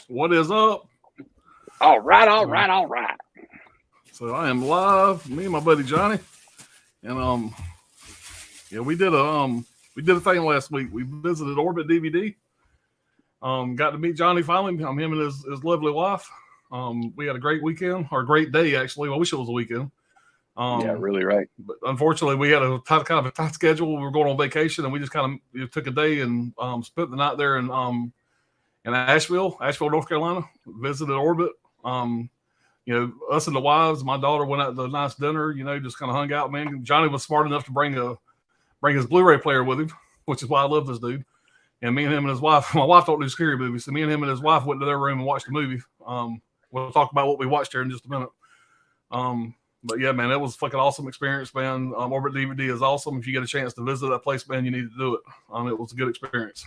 What is up? All right. So I am live, me and my buddy Johnny, and yeah, we did a thing last week. We visited OrbitDVD. Got to meet Johnny finally. Him and his lovely wife. We had a great weekend, or a great day actually. I wish it was a weekend. Yeah, really right. But unfortunately, we had kind of a tight schedule. We were going on vacation, and we just kind of took a day and spent the night there in Asheville, North Carolina. Visited Orbit. Us and the wives, my daughter went out to a nice dinner. Just kind of hung out. Man, Johnny was smart enough to bring his Blu-ray player with him, which is why I love this dude. And me and him and his wife. My wife don't do scary movies, so me and him and his wife went to their room and watched a movie. We'll talk about what we watched here in just a minute. But yeah, man, it was a fucking awesome experience, man. OrbitDVD is awesome. If you get a chance to visit that place, man, you need to do it. It was a good experience.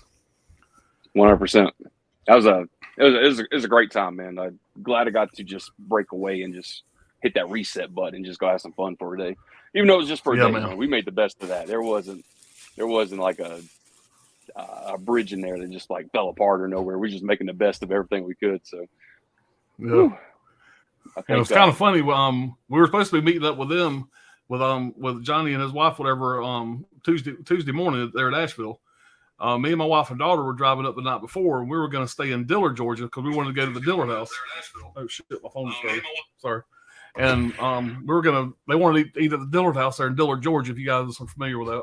100%. It was a great time, man. I'm glad I got to just break away and just hit that reset button and just go have some fun for a day. Even though it was just for a day, man. We made the best of that. There wasn't like a bridge in there that just like fell apart or nowhere. We're just making the best of everything we could. So yeah. It was kind of funny. We were supposed to be meeting up with them, with Johnny and his wife, whatever, Tuesday morning there at Asheville. Me and my wife and daughter were driving up the night before, and we were going to stay in Dillard, Georgia, because we wanted to go to the Dillard house. Oh shit, my phone started. Sorry. And they wanted to eat at the Dillard house there in Dillard, Georgia, if you guys are familiar with that.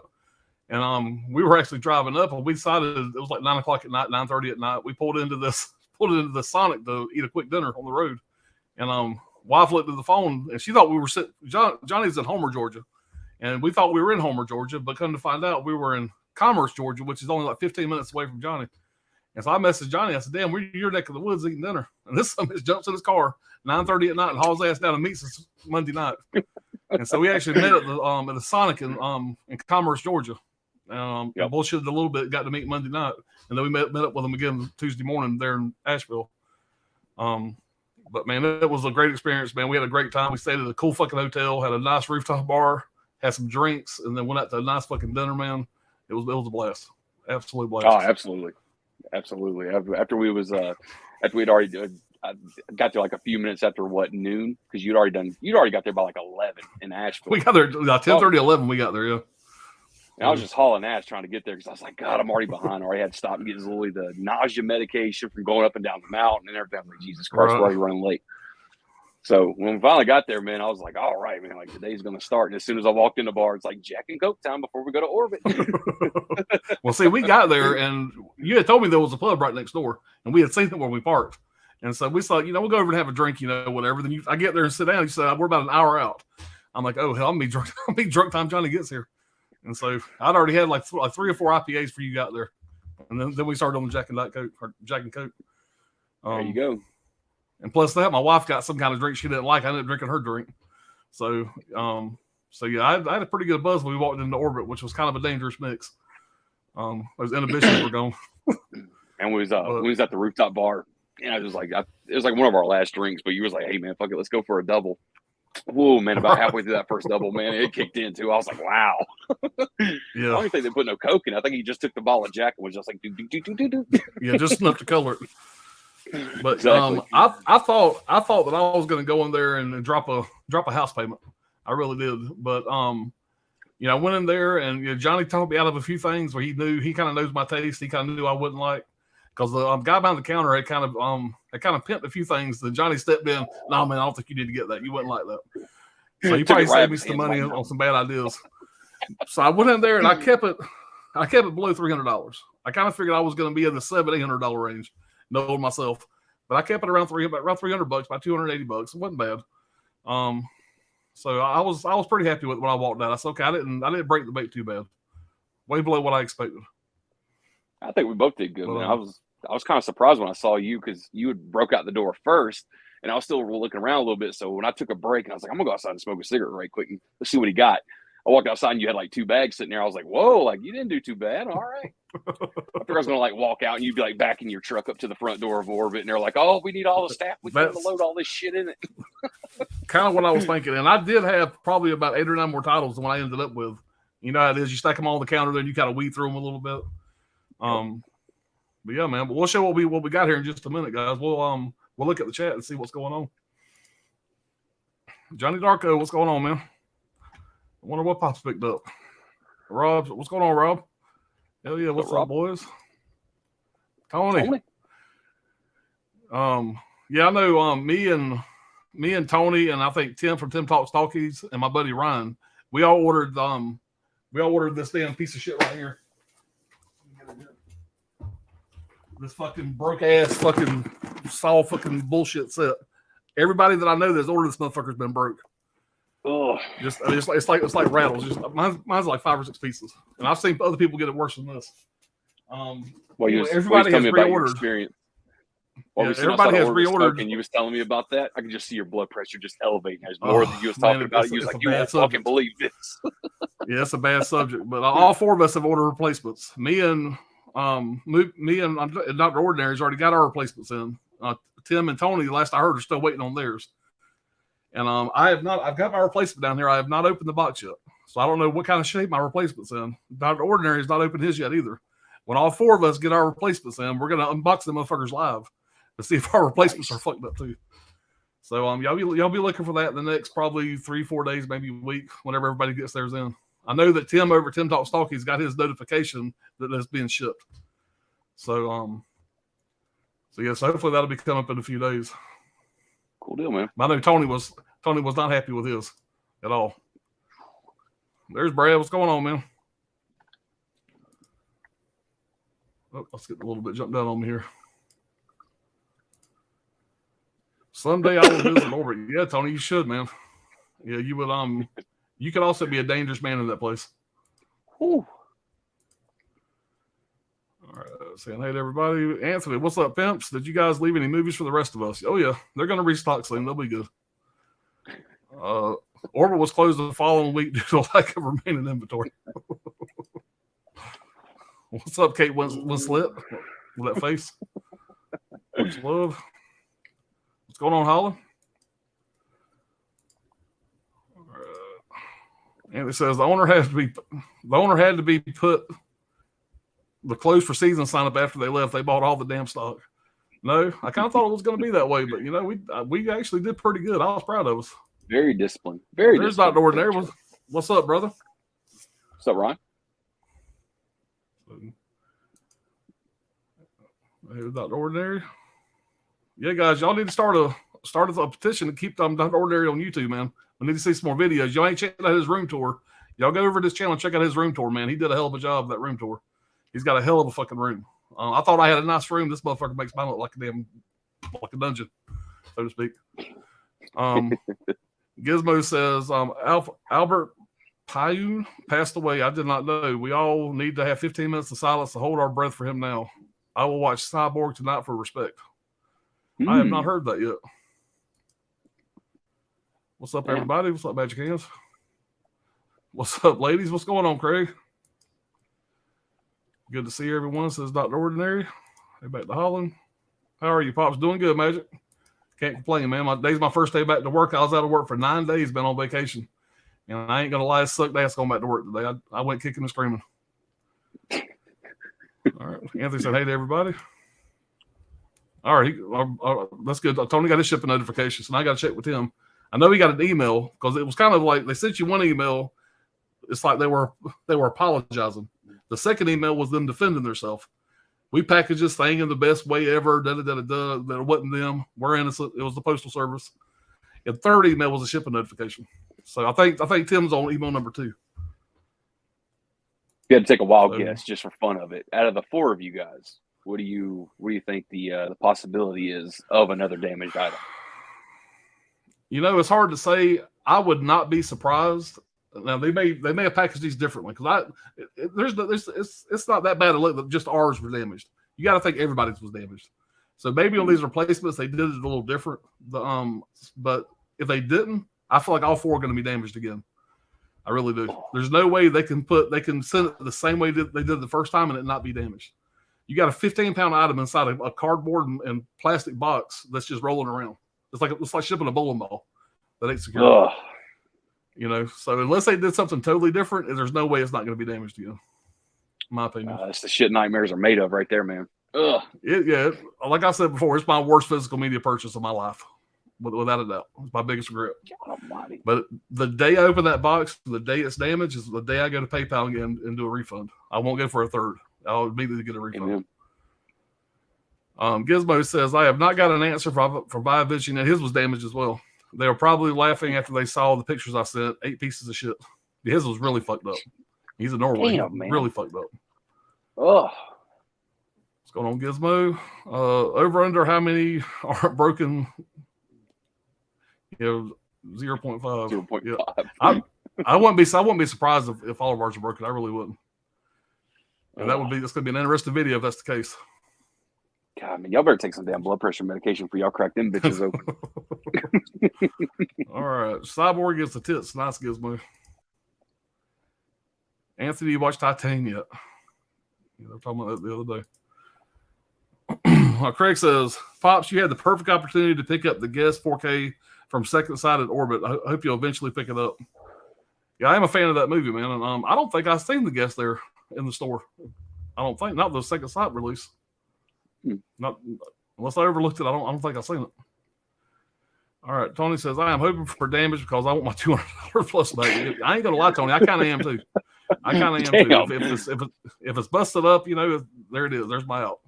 And we were actually driving up, and we decided it was like 9 o'clock at night, 9:30 at night. We pulled into the Sonic to eat a quick dinner on the road. And wife looked at the phone, and she thought we were sitting. Johnny's in Homer, Georgia, and we thought we were in Homer, Georgia, but come to find out we were in Commerce, Georgia, which is only like 15 minutes away from Johnny. And so I messaged Johnny. I said, "Damn, we're in your neck of the woods eating dinner." And this son jumps in his car 9:30 at night and hauls ass down and meets us Monday night. And so we actually met at the Sonic in Commerce, Georgia. And bullshitted a little bit. Got to meet Monday night, and then we met up with him again Tuesday morning there in Asheville. But man, it was a great experience, man. We had a great time. We stayed at a cool fucking hotel, had a nice rooftop bar, had some drinks, and then went out to a nice fucking dinner, man. It was a blast. Absolute blast. Oh, absolutely. After we'd already I got there like a few minutes after noon, because you'd already got there by like 11 in Asheville. We got there 10:30, 11. We got there, yeah. And I was just hauling ass trying to get there because I was like, God, I'm already behind. I already had to stop and get Zoe the nausea medication from going up and down the mountain and everything. I'm like, Jesus Christ, we're already running late. So when we finally got there, man, I was like, all right, man, like today's going to start. And as soon as I walked in the bar, it's like Jack and Coke time before we go to Orbit. Well, see, we got there and you had told me there was a pub right next door and we had seen it where we parked. And so we thought, we'll go over and have a drink, whatever. Then I get there and sit down. You said, we're about an hour out. I'm like, oh, hell, I'm going to be drunk time Johnny gets here. And so I'd already had like 3 or 4 IPAs for you got there. And then we started on the Jack and Coke. There you go. And plus that, my wife got some kind of drink she didn't like. I ended up drinking her drink. So yeah, I had a pretty good buzz when we walked into Orbit, which was kind of a dangerous mix. Those inhibitions were gone. And we was at the rooftop bar. And I was like, it was like one of our last drinks, but you was like, hey man, fuck it, let's go for a double. Whoa, man, about halfway through that first double, man, it kicked in too. I was like, wow. Yeah. I don't even think they put no Coke in. I think he just took the bottle of Jack and was just like, do. Yeah, just enough to color it. But exactly. I thought that I was going to go in there and drop a house payment. I really did. But I went in there and Johnny talked me out of a few things where he kind of knows my taste. He kind of knew I wouldn't like, because the guy behind the counter had kind of pimped a few things. Then Johnny stepped in. No, man, I don't think you need to get that. You wouldn't like that. So he probably saved me some money on some bad ideas. So I went in there and I kept it below $300. I kind of figured I was going to be in the $700-800 range. Knowing myself, but I kept it around $300, about $280. It wasn't bad. So I was pretty happy with when I walked out. I said, okay, I didn't break the bait too bad. Way below what I expected. I think we both did good, man. I was kind of surprised when I saw you because you had broke out the door first, and I was still looking around a little bit. So when I took a break, and I was like, I'm gonna go outside and smoke a cigarette right quick and let's see what he got. I walked outside and you had like 2 bags sitting there. I was like, whoa, like you didn't do too bad. All right. I figured I was gonna like walk out and you'd be like backing your truck up to the front door of Orbit, and they're like, "Oh, we need all the staff. We can't load all this shit in it." Kind of what I was thinking, and I did have probably about 8 or 9 more titles than what I ended up with. You know how it is. You stack them all on the counter, then you kind of weed through them a little bit. But yeah, man. But we'll show what we got here in just a minute, guys. We'll look at the chat and see what's going on. Johnny Darko, what's going on, man? I wonder what Pop's picked up. Rob, what's going on, Rob? Hell yeah, what's up, boys? Tony. Yeah, I know. Me and Tony, and I think Tim from Tim Talks Talkies, and my buddy Ryan, we all ordered this damn piece of shit right here. This fucking broke ass fucking saw fucking bullshit set. Everybody that I know that's ordered this motherfucker's been broke. Oh, it's like rattles. Just mine's like 5 or 6 pieces, and I've seen other people get it worse than this. Everybody has pre-ordered. Everybody has pre-ordered, and you was telling me about that. I can just see your blood pressure just elevating. There's more than you was talking about. You was like, you won't fucking believe this. Yeah, it's a bad subject, but all 4 of us have ordered replacements. Me and Dr. Ordinary's already got our replacements in. Tim and Tony, last I heard, are still waiting on theirs. And I've got my replacement down here. I have not opened the box yet. So I don't know what kind of shape my replacement's in. Dr. Ordinary has not opened his yet either. When all 4 of us get our replacements in, we're going to unbox them motherfuckers live to see if our replacements are fucked up too. So y'all be looking for that in the next probably 3-4 days, maybe a week, whenever everybody gets theirs in. I know that Tim over Tim Talks Talkies got his notification that it's being shipped. So yes, hopefully that'll be coming up in a few days. Cool deal, man. I know Tony was not happy with his at all. There's Brad. What's going on, man? Oh, let's get a little bit jumped down on me here. Someday I will visit Orbit. Yeah, Tony, you should, man. Yeah, you would. You could also be a dangerous man in that place. Whew. All right, saying hey to everybody. Anthony, what's up, pimps? Did you guys leave any movies for the rest of us? Oh yeah, they're gonna restock soon. They'll be good. Orbit was closed the following week due to lack of remaining inventory. What's up, Kate Winslet? With that face. Much love. What's going on, Holland? And it says the owner had to be put the closed for season sign up after they left. They bought all the damn stock. No, I kind of thought it was going to be that way, but we actually did pretty good. I was proud of us. Very disciplined. There's Dr. Ordinary. What's up, brother? What's up, Ron? Here's Dr. Ordinary. Yeah, guys, y'all need to start a petition to keep Dr. Ordinary on YouTube, man. We need to see some more videos. Y'all ain't checking out his room tour. Y'all go over to this channel and check out his room tour, man. He did a hell of a job of that room tour. He's got a hell of a fucking room. I thought I had a nice room. This motherfucker makes mine look like a dungeon, so to speak. Gizmo says Albert Payun passed away. I did not know. We all need to have 15 minutes of silence to hold our breath for him now. I will watch Cyborg tonight for respect. I have not heard that yet. What's up, everybody? What's up, Magic Hands? What's up, ladies? What's going on, Craig? Good to see everyone, says Dr. Ordinary. Hey, back to Holland. How are you, Pops? Doing good, Magic. Can't complain, man. Today's my first day back to work. I was out of work for 9 days, been on vacation. And I ain't going to lie, it sucked ass going back to work today. I went kicking and screaming. All right. Anthony said, hey to everybody. All right. That's good. Tony got his shipping notifications, and I got to check with him. I know he got an email because it was kind of like they sent you one email. It's like they were apologizing. The second email was them defending themselves. We packaged this thing in the best way ever. That wasn't them. We're innocent. It was the Postal Service. And the third email was a shipping notification. So I think Tim's on email number 2. You had to take a wild guess just for fun of it. Out of the 4 of you guys, what do you think the possibility is of another damaged item? It's hard to say. I would not be surprised. Now they may have packaged these differently because it's not that bad to look that just ours were damaged. You got to think everybody's was damaged. So maybe on these replacements they did it a little different. But if they didn't, I feel like all 4 are going to be damaged again. I really do. There's no way they can send it the same way that they did the first time and it not be damaged. You got a 15-pound item inside a cardboard and plastic box that's just rolling around. It's like shipping a bowling ball that ain't secure. So unless they did something totally different, there's no way it's not going to be damaged again. In my opinion. That's the shit nightmares are made of right there, man. Ugh. Like I said before, it's my worst physical media purchase of my life, without a doubt. It's my biggest regret. But the day I open that box, the day it's damaged, is the day I go to PayPal again and do a refund. I won't go for a third. I'll immediately get a refund. Gizmo says, I have not got an answer from Viavision, and his was damaged as well. They were probably laughing after they saw the pictures I sent. 8 pieces of shit. His was really fucked up. He's in Norway. Damn, man. Really fucked up. Oh. What's going on, Gizmo? Over under how many are broken? 0.5. 0.5. Yeah. I wouldn't be surprised if all of ours are broken. I really wouldn't. And that's gonna be an interesting video if that's the case. God, man, y'all better take some damn blood pressure medication before y'all crack them bitches open. All right. Cyborg gets the tits. Nice, Gizmo. Anthony, you watched Titan yet? They were talking about that the other day. Craig says, Pops, you had the perfect opportunity to pick up the Guest 4K from Second Sight at Orbit. I hope you'll eventually pick it up. Yeah, I am a fan of that movie, man. And I don't think I've seen the Guest there in the store. I don't think. Not the Second Sight release. Not unless I overlooked it. I don't think I've seen it. All right. Tony says, I am hoping for damage because I want my $200 plus back. I ain't going to lie, Tony. I kind of am too. If it's busted up, there it is. There's my out.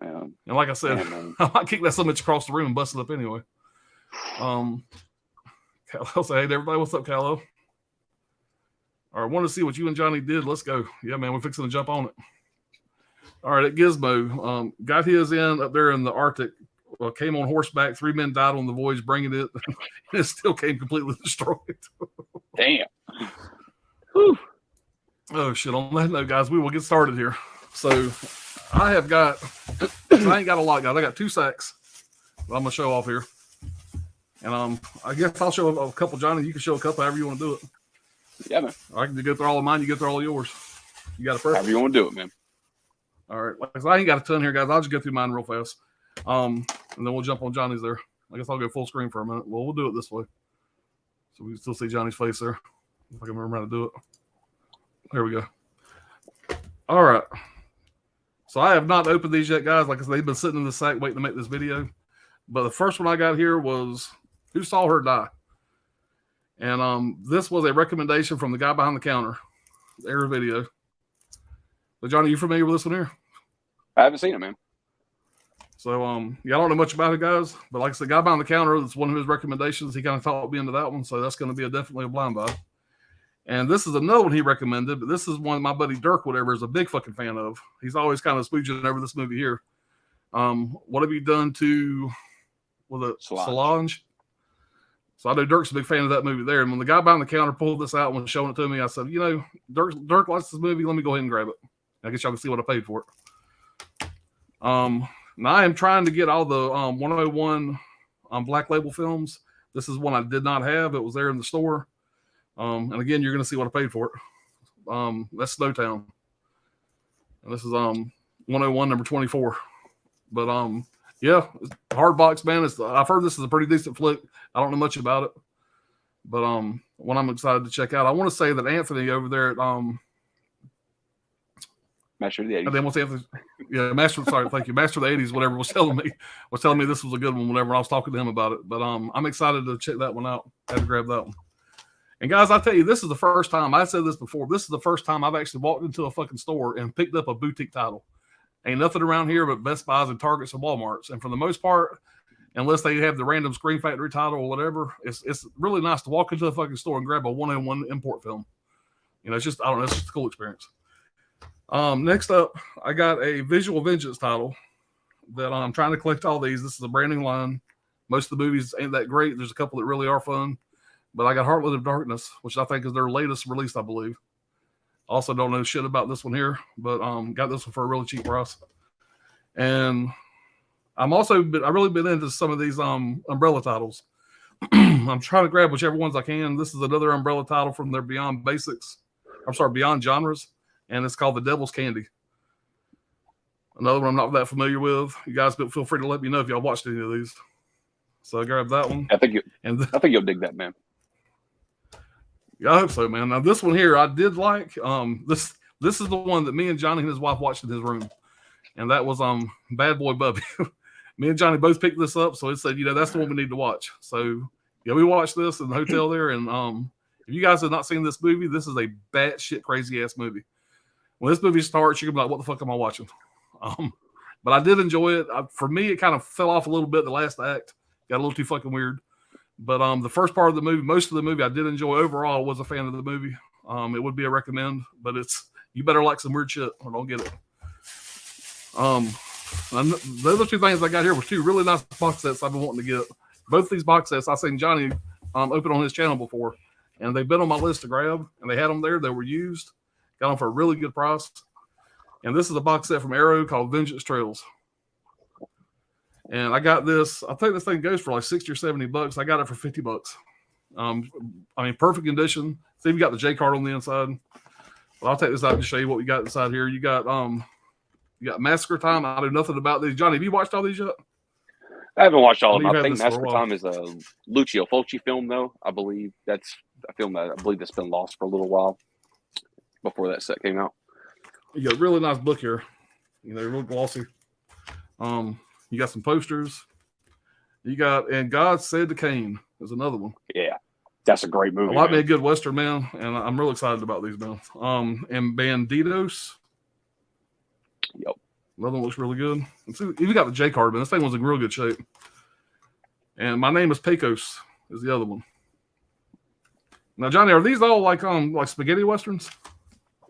Yeah. And like I said, I might kick that so much across the room and bust it up anyway. Callow say, hey, everybody, what's up, Callow? All right, want to see what you and Johnny did. Let's go. Yeah, man, we're fixing to jump on it. All right, at Gizmo, got his in up there in the Arctic. Came on horseback. 3 men died on the voyage bringing it. And it still came completely destroyed. Damn. Whew. Oh, shit. On that note, guys, we will get started here. So I ain't got a lot, guys. I got 2 sacks that I'm going to show off here. And I guess I'll show a couple, Johnny. You can show a couple however you want to do it. Yeah, man. I can go through all of mine. You go through all of yours. You got a perfect. However you want to do it, man. All right. I ain't got a ton here, guys. I'll just go through mine real fast. And then we'll jump on Johnny's there. I guess I'll go full screen for a minute. Well, we'll do it this way. So we can still see Johnny's face there. If I can remember how to do it. There we go. All right. So I have not opened these yet, guys. Like I said, they've been sitting in the sack waiting to make this video. But the first one I got here was Who Saw Her Die? And this was a recommendation from the guy behind the counter. Error video. So Johnny, you familiar with this one here? I haven't seen it, man. So yeah, I don't know much about it, guys. But like I said, guy behind the counter, that's one of his recommendations. He kind of talked me into that one. So that's going to be definitely a blind buy. And this is another one he recommended, but this is one my buddy Dirk, whatever, is a big fucking fan of. He's always kind of spooging over this movie here. What have you done to Solange? So I know Dirk's a big fan of that movie there. And when the guy behind the counter pulled this out and was showing it to me, I said, Dirk likes this movie. Let me go ahead and grab it. I guess y'all can see what I paid for it. Now I am trying to get all the 101 Black Label films. This is one I did not have. It was there in the store. And again, you're going to see what I paid for it. That's Snowtown. And this is 101 number 24. But yeah, hard box, man. I've heard this is a pretty decent flick. I don't know much about it, but one I'm excited to check out. I want to say that Anthony over there at Master of the 80s. And then what's Anthony? Yeah, sorry, thank you. Master of the 80s, whatever, was telling me this was a good one whenever I was talking to him about it. But I'm excited to check that one out. Had to grab that one. And guys, I tell you, this is the first time, I said this before, this is the first time I've actually walked into a fucking store and picked up a boutique title. Ain't nothing around here but Best Buys and Targets and Walmarts. And for the most part, unless they have the random Screen Factory title or whatever, it's really nice to walk into a fucking store and grab a 101 import film. It's just, I don't know, it's just a cool experience. Next up, I got a Visual Vengeance title that I'm trying to collect all these. This is a brand new line. Most of the movies ain't that great. There's a couple that really are fun. But I got Heartland of Darkness, which I think is their latest release, I believe. Also don't know shit about this one here, but got this one for a really cheap price. And I really been into some of these Umbrella titles. I'm trying to grab whichever ones I can. This is another Umbrella title from their Beyond Genres, and it's called The Devil's Candy. Another one I'm not that familiar with. You guys feel free to let me know if y'all watched any of these. So I grabbed that one. I think you'll dig that, man. Yeah, I hope so, man. Now this one here, I did like. This is the one that me and Johnny and his wife watched in his room. and that was Bad Boy Bubby. Me and Johnny both picked this up, so it said, that's the one we need to watch. So yeah, we watched this in the hotel there, and if you guys have not seen this movie, this is a batshit crazy ass movie. When this movie starts, you're gonna be like, "What the fuck am I watching?" But I did enjoy it. For me, it kind of fell off a little bit. The last act got a little too fucking weird. But the first part of the movie, most of the movie, I did enjoy. Overall, I was a fan of the movie. It would be a recommend, but you better like some weird shit or don't get it. The other two things I got here were two really nice box sets I've been wanting to get. Both these box sets I've seen Johnny open on his channel before, and they've been on my list to grab, and they had them there. They were used, got them for a really good price. And this is a box set from Arrow called Vengeance Trails. And I got this. I think this thing goes for like $60 or $70. I got it for $50. Perfect condition. See, you got the J card on the inside. But I'll take this out to show you what we got inside here. You got Massacre Time. I know nothing about these. Johnny, have you watched all these yet? I haven't watched all of them. I think Massacre Time is a Lucio Fulci film, though. I believe that's a film that that's been lost for a little while before that set came out. You got a really nice book here. Real glossy. You got some posters. You got And God Said to Cain is another one. Yeah, that's a great movie. It might be a good Western, man, and I'm real excited about these, man. And Bandidos. Yep. Another one looks really good. Even got the J card, man. This thing was in real good shape. And My Name is Pecos is the other one. Now, Johnny, are these all like spaghetti westerns?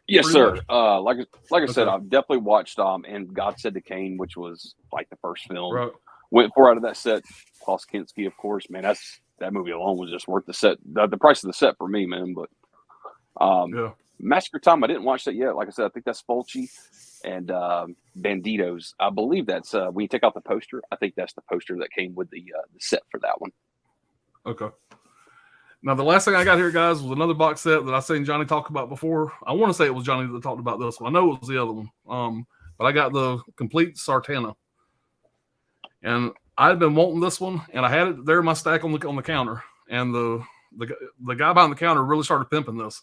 Yes, sir. Like I said, I've definitely watched And God Said to Cain, which was like the first film. Right. Went 4 out of that set. Klaus Kinski, of course, man. That movie alone was just worth the set. The price of the set for me, man. But yeah. Massacre Time, I didn't watch that yet. Like I said, I think that's Fulci. And Bandidos, I believe that's when you take out the poster. I think that's the poster that came with the set for that one. Okay. Now, the last thing I got here, guys, was another box set that I seen Johnny talk about before. I want to say it was Johnny that talked about this one. I know it was the other one. But I got the complete Sartana. And I'd been wanting this one, and I had it there in my stack on the counter. And the guy behind the counter really started pimping this.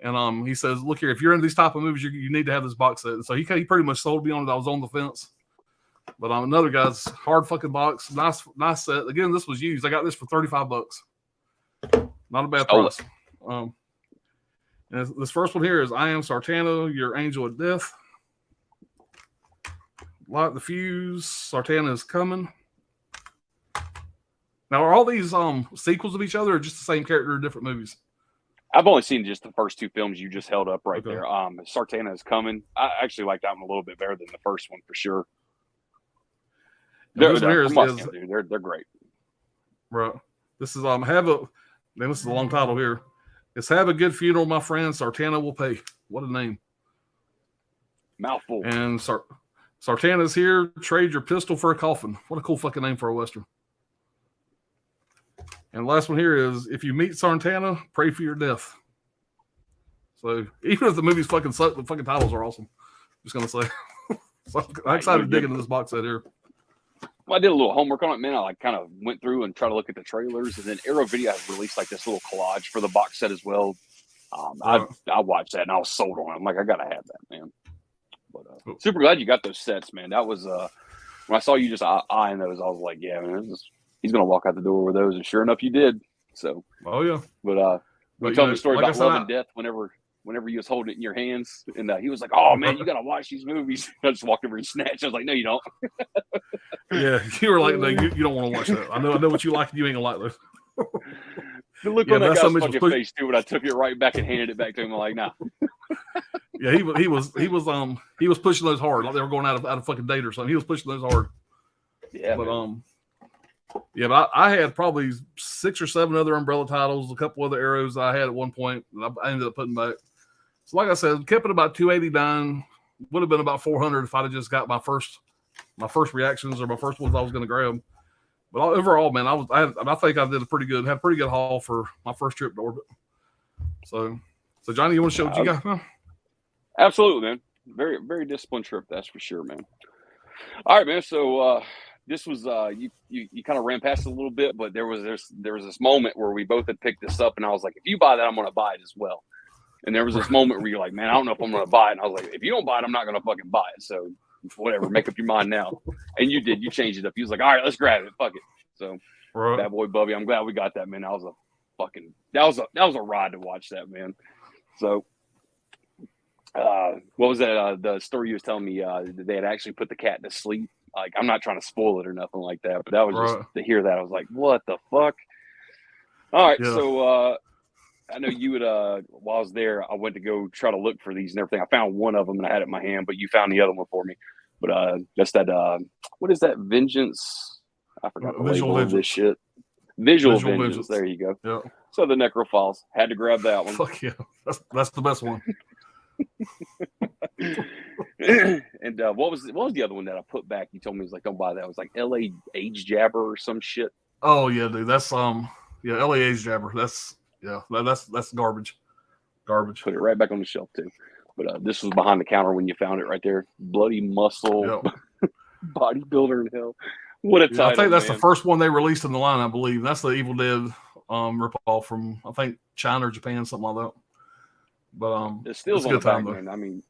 And he says, "Look here, if you're into these type of movies, you need to have this box set." And so he pretty much sold me on it. I was on the fence. But another guy's hard fucking box, nice set. Again, this was used. I got this for $35. Not a bad price. And this first one here is I Am Sartana, Your Angel of Death. Light the fuse. Sartana is coming. Now, are all these sequels of each other or just the same character in different movies? I've only seen just the first two films you just held up right there. Sartana is coming. I actually like that one a little bit better than the first one for sure. They're great. Right. This is this is a long title here. It's Have a Good Funeral, My Friend. Sartana Will Pay. What a name. Mouthful. And Sartana's here. Trade your pistol for a coffin. What a cool fucking name for a Western. And the last one here is If You Meet Sartana, Pray for Your Death. So even if the movies fucking suck, the fucking titles are awesome. Just going to say. So I'm excited to dig into this box set here. Well, I did a little homework on it, man. I kind of went through and tried to look at the trailers, and then Arrow Video has released like this little collage for the box set as well. I watched that and I was sold on it. I'm like, I gotta have that, man. But super glad you got those sets, man. That was when I saw you just eyeing those, I was like, yeah, man, he's gonna walk out the door with those, and sure enough, you did. So, oh yeah. But you tell me the story about love and death whenever you was holding it in your hands, and he was like, "Oh man, you gotta watch these movies." I just walked over and snatched. I was like, "No, you don't." Yeah, you were like, "No, you don't want to watch that." I know what you like, and you ain't gonna like those. The look on that guy's fucking face too when I took it right back and handed it back to him. I'm like, "Nah." Yeah, he was pushing those hard, like they were going out of fucking date or something. He was pushing those hard. Yeah, but but I had probably 6 or 7 other umbrella titles, a couple other arrows I had at one point, and I ended up putting back. So like I said, kept it about $289. Would have been about $400 if I'd have just got my first reactions or my first ones I was going to grab. But overall, man, I think I did had a pretty good haul for my first trip to Orbit. So Johnny, you want to show what you got? Huh? Absolutely, man. Very, very disciplined trip, that's for sure, man. All right, man. So this was you kind of ran past it a little bit, but there was this moment where we both had picked this up, and I was like, if you buy that, I'm going to buy it as well. And there was this moment where you're like, man, I don't know if I'm going to buy it. And I was like, if you don't buy it, I'm not going to fucking buy it. So whatever, make up your mind now. And you did. You changed it up. You was like, all right, let's grab it. Fuck it. So, Bad Boy Bubby, I'm glad we got that, man. That was a ride to watch that, man. So, what was that? The story you was telling me they had actually put the cat to sleep. Like, I'm not trying to spoil it or nothing like that, but that was just to hear that. I was like, what the fuck? All right, so I know you would. While I was there, I went to go try to look for these and everything. I found one of them and I had it in my hand, but you found the other one for me. But that's that. What is that? Vengeance. I forgot the label of this shit. Visual Vengeance. There you go. Yeah. So the Necrophiles, had to grab that one. Fuck yeah, that's the best one. And what was the other one that I put back? You told me it was like, don't buy that. It was like LA Age Jabber or some shit. Oh yeah, dude. That's LA Age Jabber. That's garbage. Garbage. Put it right back on the shelf too. But this was behind the counter when you found it right there. Bloody muscle, bodybuilder in hell. What a title! I think that's the first one they released in the line. I believe that's the Evil Dead ripoff from I think China or Japan, something like that. But it still's on the back, man. I mean,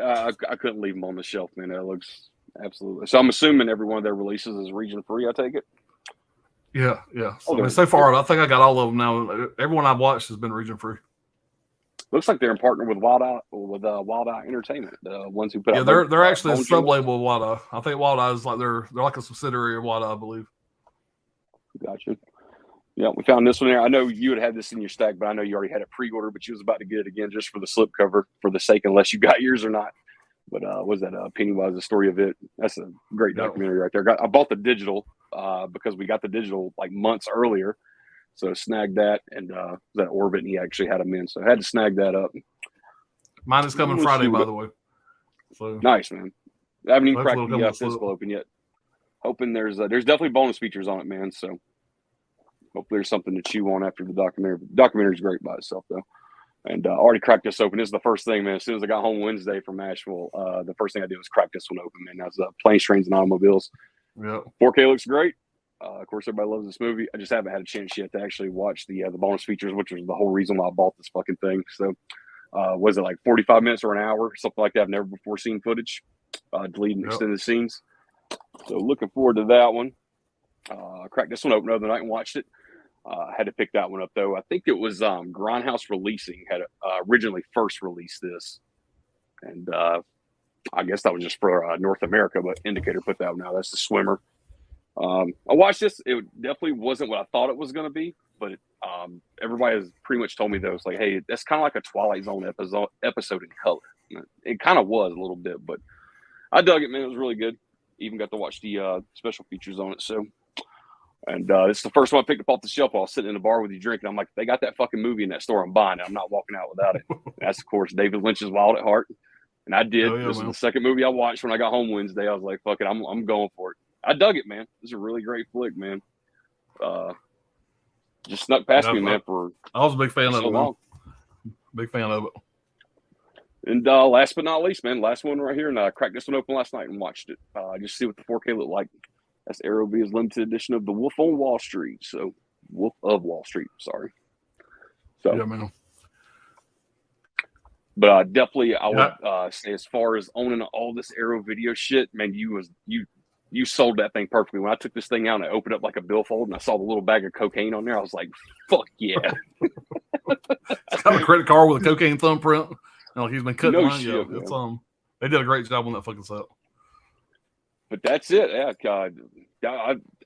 I couldn't leave them on the shelf, man. That looks absolutely. So I'm assuming every one of their releases is region free. I take it. Yeah. So far, I think I got all of them now. Everyone I've watched has been region free. Looks like they're in partner with Wild Eye Entertainment, the ones who put out. Yeah, they're actually a sub label of Wild Eye. I think Wild Eye is like they're like a subsidiary of Wild Eye, I believe. Gotcha. Yeah, we found this one there. I know you had this in your stack, but I know you already had it pre-ordered, but you was about to get it again just for the slipcover, for the sake, unless you got yours or not. But was that Pennywise, the story of it? That's a great documentary right there. I bought the digital because we got the digital like months earlier. So snagged that, and that Orbit, and he actually had them in. So I had to snag that up. Mine is coming Friday, by the way. So nice, man. I haven't even cracked the physical open yet. Hoping there's definitely bonus features on it, man. So hopefully there's something to chew on after the documentary. The documentary's great by itself, though. And I already cracked this open. This is the first thing, man. As soon as I got home Wednesday from Asheville, the first thing I did was crack this one open, man. That was Planes, Trains, and Automobiles. Yeah. 4K looks great. Of course, everybody loves this movie. I just haven't had a chance yet to actually watch the bonus features, which was the whole reason why I bought this fucking thing. So, was it like 45 minutes or an hour, something like that? I've never before seen footage, deleting extended scenes. So, looking forward to that one. I cracked this one open the other night and watched it. I had to pick that one up though. I think it was Grindhouse Releasing had originally first released this, and I guess that was just for North America. But Indicator put that one out. That's the Swimmer. I watched this. It definitely wasn't what I thought it was going to be, but everybody has pretty much told me that it was like, hey, that's kind of like a Twilight Zone episode in color. It kind of was a little bit, but I dug it, man. It was really good. Even got to watch the special features on it. So, and this is the first one I picked up off the shelf while I was sitting in the bar with you drinking. I'm like, they got that fucking movie in that store. I'm buying it. I'm not walking out without it. That's, of course, David Lynch's Wild at Heart. And I did. This is the second movie I watched when I got home Wednesday. I was like, fuck it, I'm going for it. I dug it, man. This is a really great flick, man. Just snuck past me, man. I was a big fan of it, man. Big fan of it. And last but not least, man, last one right here. And I cracked this one open last night and watched it. Just see what the 4K looked like. That's Arrow's limited edition of The Wolf on Wall Street. So, Wolf of Wall Street, sorry. So, yeah, man. But definitely, I would say as far as owning all this Arrow video shit, man, you sold that thing perfectly. When I took this thing out and I opened up like a billfold and I saw the little bag of cocaine on there, I was like, fuck yeah. It's got a credit card with a cocaine thumbprint. Like he's been cutting no shit, it's they did a great job on that fucking set. But that's it. Yeah, God.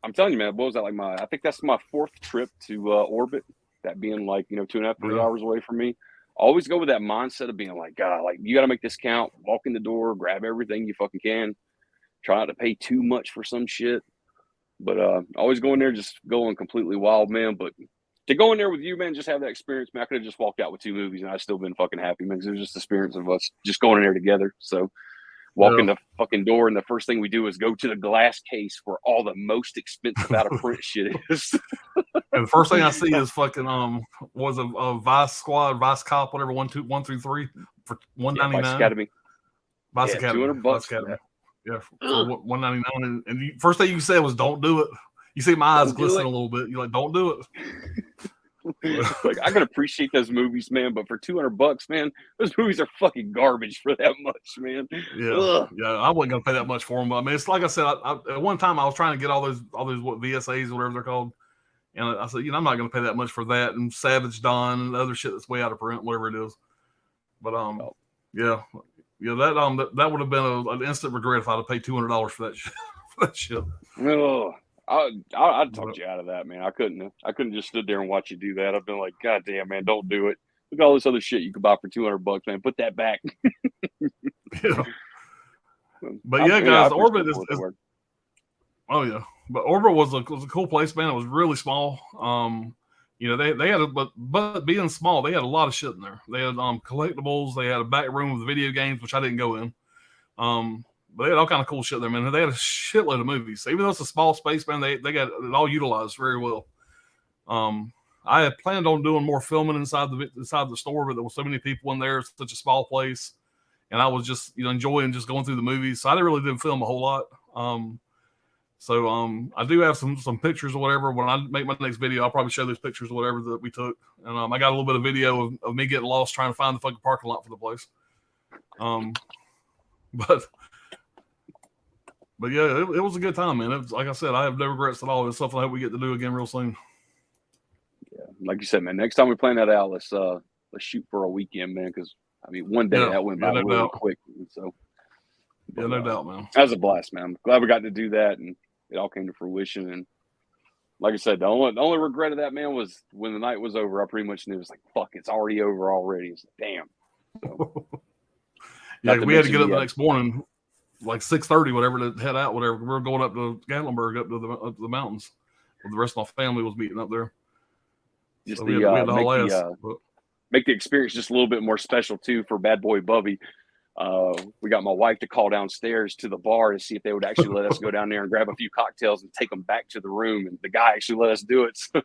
I'm telling you, man, what was that like I think that's my fourth trip to Orbit, that being like, 2.5, 3 hours away from me. Always go with that mindset of being like, God, like you got to make this count, walk in the door, grab everything you fucking can. Try not to pay too much for some shit. But always go in there, just going completely wild, man. But to go in there with you, man, just have that experience, man. I could have just walked out with 2 movies and I'd still been fucking happy, man, because it was just the experience of us just going in there together. So walk in the fucking door, and the first thing we do is go to the glass case where all the most expensive out of print shit is. And the first thing I see is fucking was a Vice Squad, Vice Cop, whatever, 1 through 3 for $199. Vice Academy. Vice Academy. $200 Vice Academy. Yeah, for $199. And first thing you said was, "Don't do it." You see my eyes glisten a little bit. You're like, "Don't do it." Like, I can appreciate those movies, man, but for $200, man, those movies are fucking garbage for that much, man. Yeah, Ugh. yeah, I wasn't gonna pay that much for them. But I mean, it's like I said, at one time I was trying to get all those what VSAs or whatever they're called, and I said, I'm not gonna pay that much for that and Savage Dawn and other shit that's way out of print, whatever it is. But yeah, that would have been an instant regret if I'd have paid $200 for that shit. For that shit. Oh, I'd talk you out of that, man. I couldn't just stood there and watch you do that. I've been like, God damn, man, don't do it. Look at all this other shit you could buy for $200, man. Put that back. Yeah. But yeah, guys, Orbit is oh yeah. But Orbit was a cool place, man. It was really small. They had but being small, they had a lot of shit in there. They had collectibles. They had a back room with video games, which I didn't go in. But they had all kind of cool shit there, man. They had a shitload of movies. So even though it's a small space, man, they got it all utilized very well. I had planned on doing more filming inside the store, but there were so many people in there. It's such a small place, and I was just enjoying just going through the movies. So I didn't film a whole lot. I do have some pictures or whatever. When I make my next video, I'll probably show those pictures or whatever that we took. And I got a little bit of video of me getting lost trying to find the fucking parking lot for the place. But yeah, it was a good time, man. It was, like I said, I have no regrets at all. It's something I hope we get to do again real soon. Yeah, like you said, man. Next time we plan that out, let's shoot for a weekend, man. Because I mean, one day that went by really quick. So yeah, no doubt, man. That was a blast, man. I'm glad we got to do that, and it all came to fruition. And like I said, the only regret of that, man, was when the night was over. I pretty much knew it was like, fuck, it's already over already. It's like, damn. So, yeah, we had to get up the next morning, like 6:30, whatever, to head out, whatever. We were going up to Gatlinburg, up to the mountains. The rest of my family was meeting up there. Just so make the experience just a little bit more special too for Bad Boy Bubby. We got my wife to call downstairs to the bar to see if they would actually let us go down there and grab a few cocktails and take them back to the room. And the guy actually let us do it. So.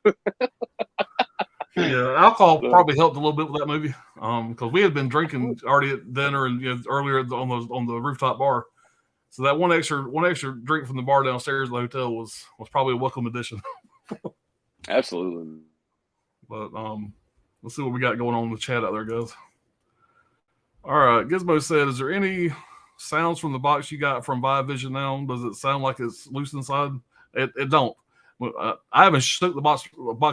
Yeah, alcohol probably helped a little bit with that movie, because we had been drinking already at dinner and earlier on the rooftop bar. So that one extra drink from the bar downstairs at the hotel was probably a welcome addition. Absolutely. But let's see what we got going on in the chat out there, guys. All right, Gizmo said, "Is there any sounds from the box you got from Vision now? Does it sound like it's loose inside?" It don't. I haven't shook the box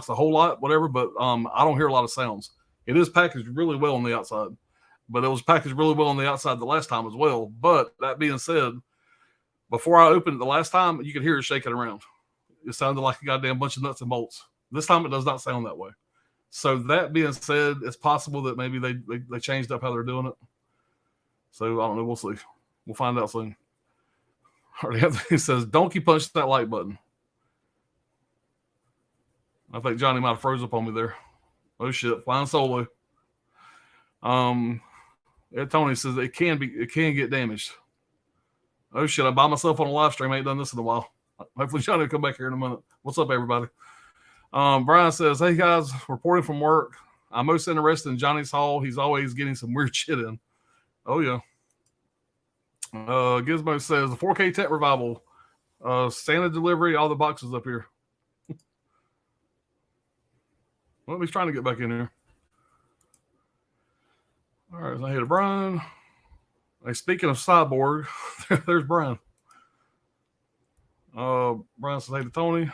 a whole lot, whatever, but I don't hear a lot of sounds. It is packaged really well on the outside, but it was packaged really well on the outside the last time as well. But that being said, before I opened it the last time, you could hear it shaking around. It sounded like a goddamn bunch of nuts and bolts. This time it does not sound that way. So that being said, it's possible that maybe they changed up how they're doing it. So I don't know. We'll see. We'll find out soon. All right, Anthony says, "Donkey punch that like button." I think Johnny might have froze up on me there. Oh shit, flying solo. Tony says it can get damaged. Oh shit, I'm by myself on a live stream. I ain't done this in a while. Hopefully Johnny will come back here in a minute. What's up, everybody? Brian says, "Hey guys, reporting from work. I'm most interested in Johnny's haul. He's always getting some weird shit in." Oh yeah. Gizmo says, "The 4K Tent Revival, Santa delivery, all the boxes up here." Well, he's trying to get back in here. All right, so I hit a Brian. Hey, speaking of Cyborg, there's Brian. Brian says, "Hey to Tony."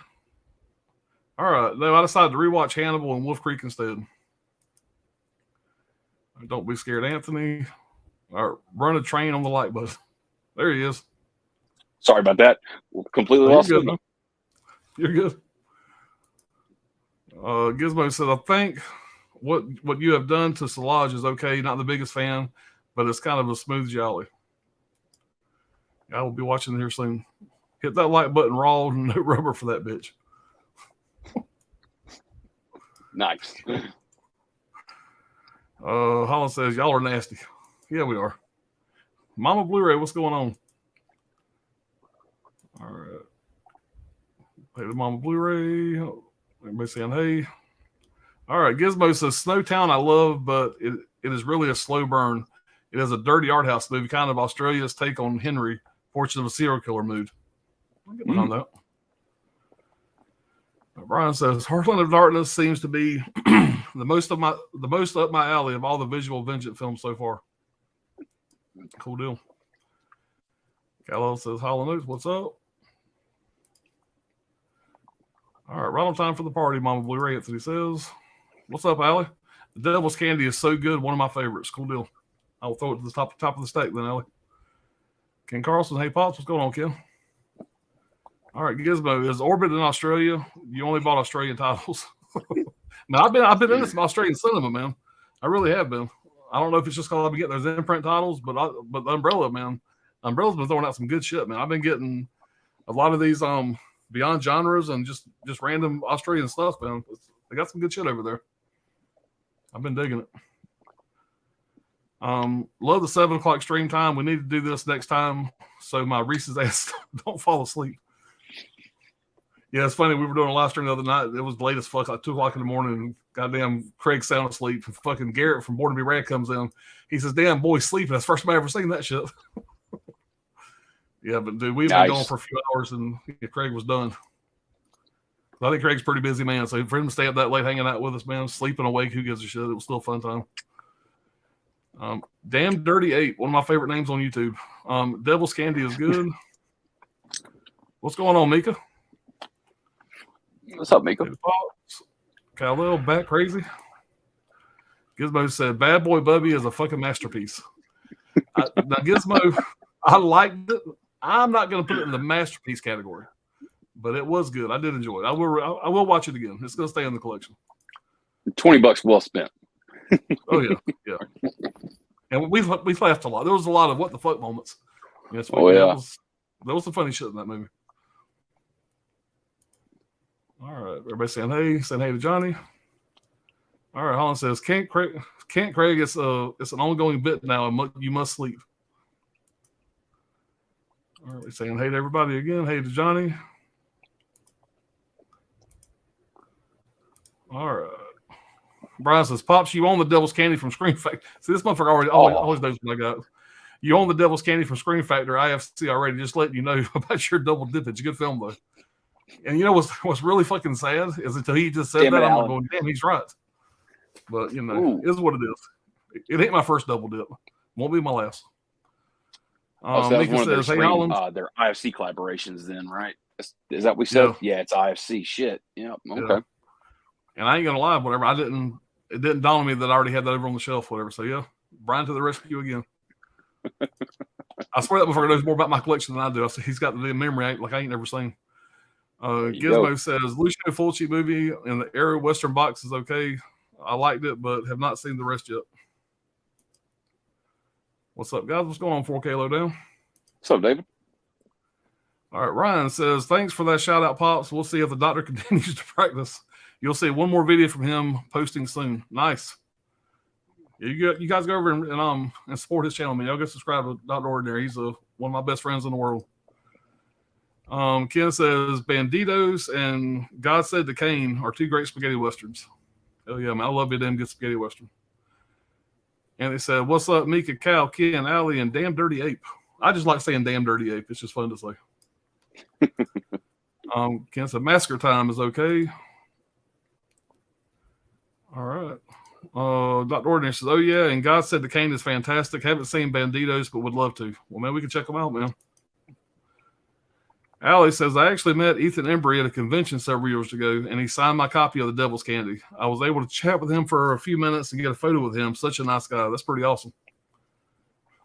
All right, no, I decided to rewatch Hannibal and Wolf Creek instead. Don't be scared, Anthony. All right, run a train on the light bus. There he is. Sorry about that. Completely lost it. You're good. Gizmo said, "I think what you have done to Solange is okay. Not the biggest fan, but it's kind of a smooth jolly." I will be watching here soon. Hit that like button raw and no rubber for that bitch. Nice. Holland says, "Y'all are nasty." Yeah, we are. Mama Blu-ray, what's going on? All right. Hey, the Mama Blu-ray. Everybody saying hey. All right. Gizmo says, "Snowtown I love, but it is really a slow burn. It is a dirty art house movie, kind of Australia's take on Henry, Portrait of a Serial Killer mood." I'll get behind that. Brian says Heartland of Darkness seems to be the most up my alley of all the visual vengeance films so far. Cool deal. Gallo says Hollow Notes, what's up? All right, right on time for the party, Mama Blu-ray Anthony says. What's up, Allie? The Devil's Candy is so good, one of my favorites. Cool deal. I will throw it to the top of the steak then, Allie. Ken Carlson, hey Pops, what's going on, Ken? All right, Gizmo, is Orbit in Australia? You only bought Australian titles. Now I've been into some Australian cinema, man. I really have been. I don't know if it's just because I've been getting those imprint titles, but the Umbrella, man, Umbrella's been throwing out some good shit, man. I've been getting a lot of these beyond genres and just random Australian stuff, man. They got some good shit over there. I've been digging it. Love the 7 o'clock stream time. We need to do this next time so my Reese's ass don't fall asleep. Yeah, it's funny. We were doing a live stream the other night. It was late as fuck, like 2 o'clock in the morning. And goddamn Craig sound asleep. And fucking Garrett from Born to Be Rad comes in. He says, "Damn, boy, sleeping." That's the first time I ever seen that shit. Yeah, but dude, we've been going for a few hours, and Craig was done. I think Craig's a pretty busy man, so for him to stay up that late hanging out with us, man, sleeping awake, who gives a shit? It was still a fun time. Damn Dirty 8, one of my favorite names on YouTube. Devil's Candy is good. What's going on, Mika? What's up, Mika? Khalil, back crazy. Gizmo said, Bad Boy Bubby is a fucking masterpiece. Now, Gizmo, I liked it. I'm not going to put it in the masterpiece category, but it was good. I did enjoy it. I will watch it again. It's going to stay in the collection. $20 well spent. Oh, yeah. And we laughed a lot. There was a lot of what the fuck moments. Yes, oh, yeah. There was some funny shit in that movie. All right. Everybody saying hey to Johnny. All right. Holland says, Can't Craig, it's an ongoing bit now, and you must sleep. All right. Saying hey to everybody again. Hey to Johnny. All right. Brian says, Pops, you own the Devil's Candy from Scream Factory. See, this motherfucker always knows what I got. You own the Devil's Candy from Scream Factory, IFC already. Just letting you know about your double dip. It's a good film, though. And you know what's really fucking sad is until he just said that, I'm going, damn, he's right. But, you know, it is what it is. It ain't my first double dip. Won't be my last. So that's one of their IFC collaborations then, right? Is that what we said? Yeah, it's IFC. Shit. Yeah, okay. Yeah. And I ain't going to lie, whatever. It didn't dawn on me that I already had that over on the shelf, whatever. So, yeah, Brian to the rescue again. I swear that motherfucker knows more about my collection than I do. He's got the memory like I ain't never seen. Gizmo says, Lucio Fulci movie in the Arrow Western box is okay. I liked it, but have not seen the rest yet. What's up, guys? What's going on, 4K Lowdown? What's up, David? All right, Ryan says, thanks for that shout-out, Pops. We'll see if the doctor continues to practice. You'll see one more video from him posting soon. Nice. You guys go over and support his channel, man. Y'all go subscribe to Dr. Ordinary. He's one of my best friends in the world. Ken says Banditos and God Said to Cain are two great spaghetti westerns. Oh yeah, man, I love you, damn good spaghetti western. And they said, "What's up, Mika, Cal, Ken, Allie, and Damn Dirty Ape?" I just like saying "Damn Dirty Ape." It's just fun to say. Ken said Massacre Time is okay. All right. Dr. Ordinary says, "Oh yeah," and God Said to Cain is fantastic. Haven't seen Banditos, but would love to. Well, man, we can check them out, man. Allie says, I actually met Ethan Embry at a convention several years ago, and he signed my copy of The Devil's Candy. I was able to chat with him for a few minutes and get a photo with him. Such a nice guy. That's pretty awesome.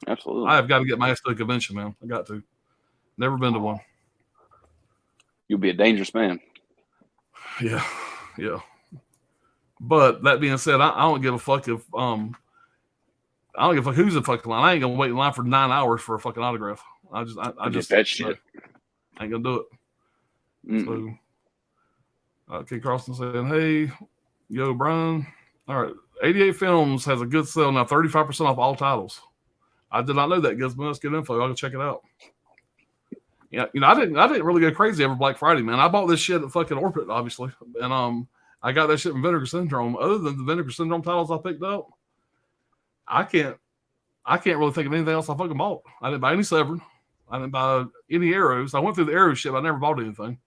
Absolutely. I have got to get my ass to a convention, man. I got to. Never been to one. You'll be a dangerous man. Yeah. But that being said, I don't give a fuck if I don't give a fuck who's in fucking line. I ain't gonna wait in line for 9 hours for a fucking autograph. I just that shit. I ain't gonna do it. So, Kid Carlson saying, "Hey, yo, Brian. All right, 88 Films has a good sale now, 35% off all titles. I did not know that. Gives me good info. I'll go check it out. Yeah, I didn't really go crazy over Black Friday, man. I bought this shit at fucking Orbit, obviously, and I got that shit from Vinegar Syndrome. Other than the Vinegar Syndrome titles I picked up, I can't really think of anything else I fucking bought. I didn't buy any Severin. I didn't buy any arrows. I went through the arrow shit, but I never bought anything.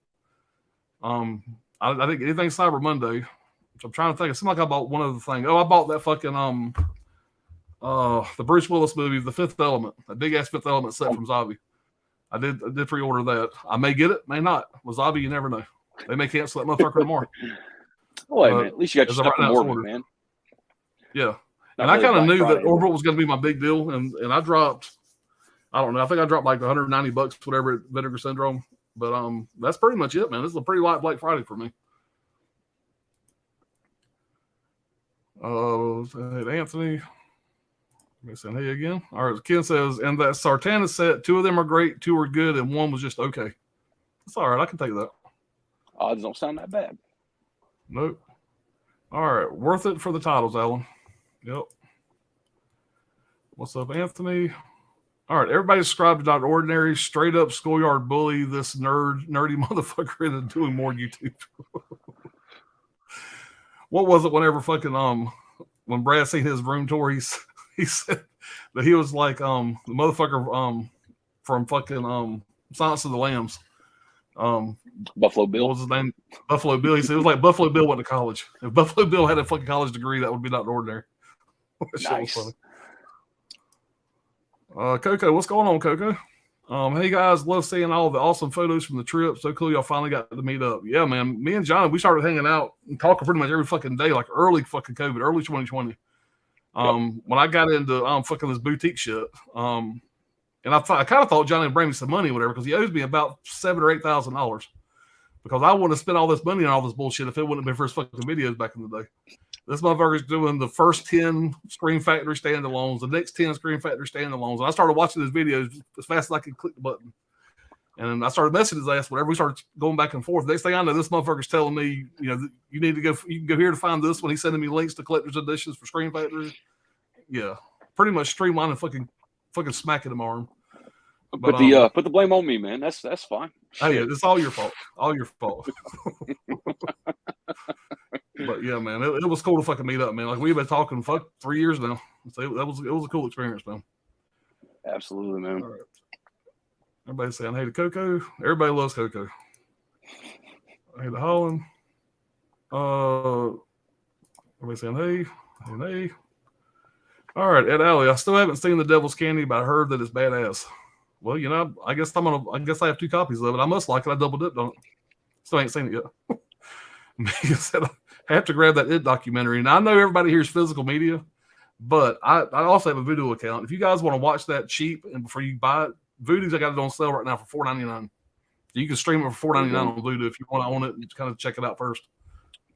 I think anything Cyber Monday. Which I'm trying to think. It seemed like I bought one other thing. Oh, I bought that fucking the Bruce Willis movie, The Fifth Element, that big ass Fifth Element set from Zavi. I did pre-order that. I may get it, may not. With Zavi, you never know. They may cancel that motherfucker tomorrow. Oh, hey, man, at least you got your stuff from Orbit, man. Yeah. And I kind of knew that Orbit was going to be my big deal, and I dropped, I don't know, I think I dropped like $190, whatever, at Vinegar Syndrome. But that's pretty much it, man. This is a pretty light Black Friday for me. Anthony. Saying hey again. All right, Ken says, and that Sartana set, 2 of them are great, 2 are good, and 1 was just okay. That's all right. I can take that. Odds don't sound that bad. Nope. All right, worth it for the titles, Alan. Yep. What's up, Anthony? All right, everybody subscribe to Dr. Ordinary. Straight up schoolyard bully this nerdy motherfucker into doing more YouTube. What was it whenever fucking when Brad seen his room tour, he said that he was like the motherfucker from fucking Silence of the Lambs. Buffalo Bill. What was his name? Buffalo Bill. He said it was like Buffalo Bill went to college. If Buffalo Bill had a fucking college degree, that would be Dr. Ordinary. Nice. Coco, what's going on, Coco? Hey guys, love seeing all the awesome photos from the trip. So cool y'all finally got to meet up. Yeah, man. Me and Johnny, we started hanging out and talking pretty much every fucking day, like early fucking COVID, early 2020. When I got into fucking this boutique shit. And I kind of thought Johnny would bring me some money or whatever, because he owes me about $7,000 or $8,000. Because I wouldn't have spent all this money on all this bullshit if it wouldn't have been for his fucking videos back in the day. This motherfucker's doing the first 10 Scream Factory standalones, the next 10 Scream Factory standalones. And I started watching his videos as fast as I could click the button. And I started messaging his ass, whatever. We started going back and forth. Next thing I know, this motherfucker's telling me, you know, you need to go, you can go here to find this one. He's sending me links to collector's editions for Scream Factory. Yeah. Pretty much streamlining fucking smacking him arm. But put the blame on me, man. That's fine. Oh yeah, it's all your fault. All your fault. But yeah, man, it was cool to fucking meet up, man. Like we've been talking 3 years now. So it was a cool experience, man. Absolutely, man. All right. Everybody saying hey to Coco. Everybody loves Coco. Hey to Holland. Everybody saying hey. All right, Ed Alley. I still haven't seen The Devil's Candy, but I heard that it's badass. Well, you know, I guess I have 2 copies of it. I must like it. I double dipped on it. Still ain't seen it yet. Mega said I have to grab that It documentary. And I know everybody here's physical media, but I also have a Vudu account. If you guys want to watch that cheap and before you buy it, Vudu's I got it on sale right now for $4.99. You can stream it for $4.99 on Vudu if you want to own it and just kind of check it out first.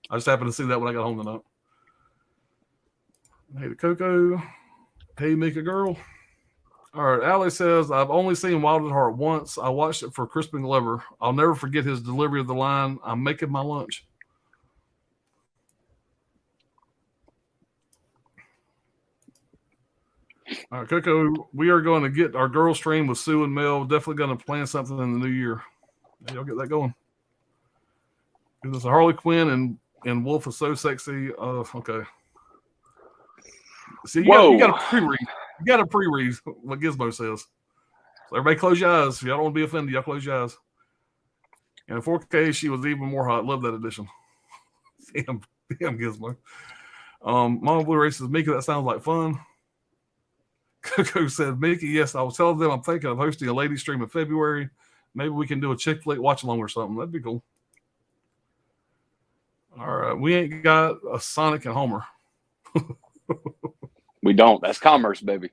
I just happened to see that when I got home tonight. Hey to Coco. Hey Mika girl. All right, Allie says, I've only seen Wild at Heart once. I watched it for Crispin Glover. I'll never forget his delivery of the line, I'm making my lunch. All right, Coco, we are going to get our girl stream with Sue and Mel. Definitely going to plan something in the new year. Yeah, y'all get that going. There's a Harley Quinn and Wolf is so sexy. Okay. See, you got to pre-read. You got to pre-read what Gizmo says. So everybody close your eyes. If y'all don't want to be offended, y'all close your eyes. And in 4K, she was even more hot. Love that edition. Damn Gizmo. Mama Blue Race says, Mickey, that sounds like fun. Coco said, Mickey, yes, I was telling them I'm thinking of hosting a lady stream in February. Maybe we can do a chick flick watch along or something. That'd be cool. All right. We ain't got a Sonic and Homer. We don't. That's commerce, baby.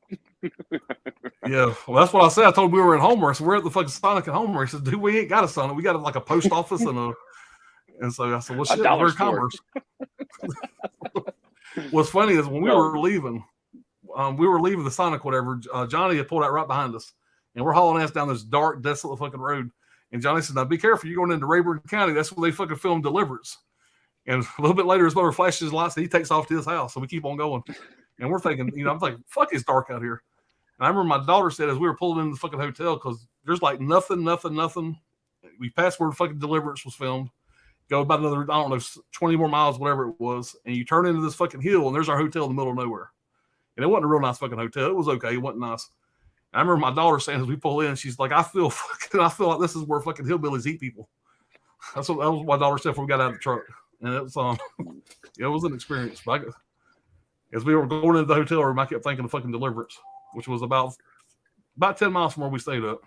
Yeah. Well, that's what I said. I told him we were in Homer. So we're at the fucking Sonic and Homer. He said, dude, we ain't got a Sonic. We got like a post office and so I said, well, shit, we're in commerce. What's funny is when we were leaving the Sonic, whatever, Johnny had pulled out right behind us. And we're hauling ass down this dark, desolate fucking road. And Johnny said, now be careful. You're going into Rayburn County. That's where they fucking filmed Deliverance. And a little bit later, his mother flashes his lights and he takes off to his house. So we keep on going. And we're thinking, you know, I'm like, fuck, it's dark out here. And I remember my daughter said as we were pulling into the fucking hotel, because there's like nothing. We passed where the fucking Deliverance was filmed. Go about another, I don't know, 20 more miles, whatever it was. And you turn into this fucking hill and there's our hotel in the middle of nowhere. And it wasn't a real nice fucking hotel. It was okay. It wasn't nice. And I remember my daughter saying as we pull in, she's like, I feel like this is where fucking hillbillies eat people. That was my daughter said when we got out of the truck, and it was it was an experience. But as we were going into the hotel room, I kept thinking of fucking Deliverance, which was about 10 miles from where we stayed at.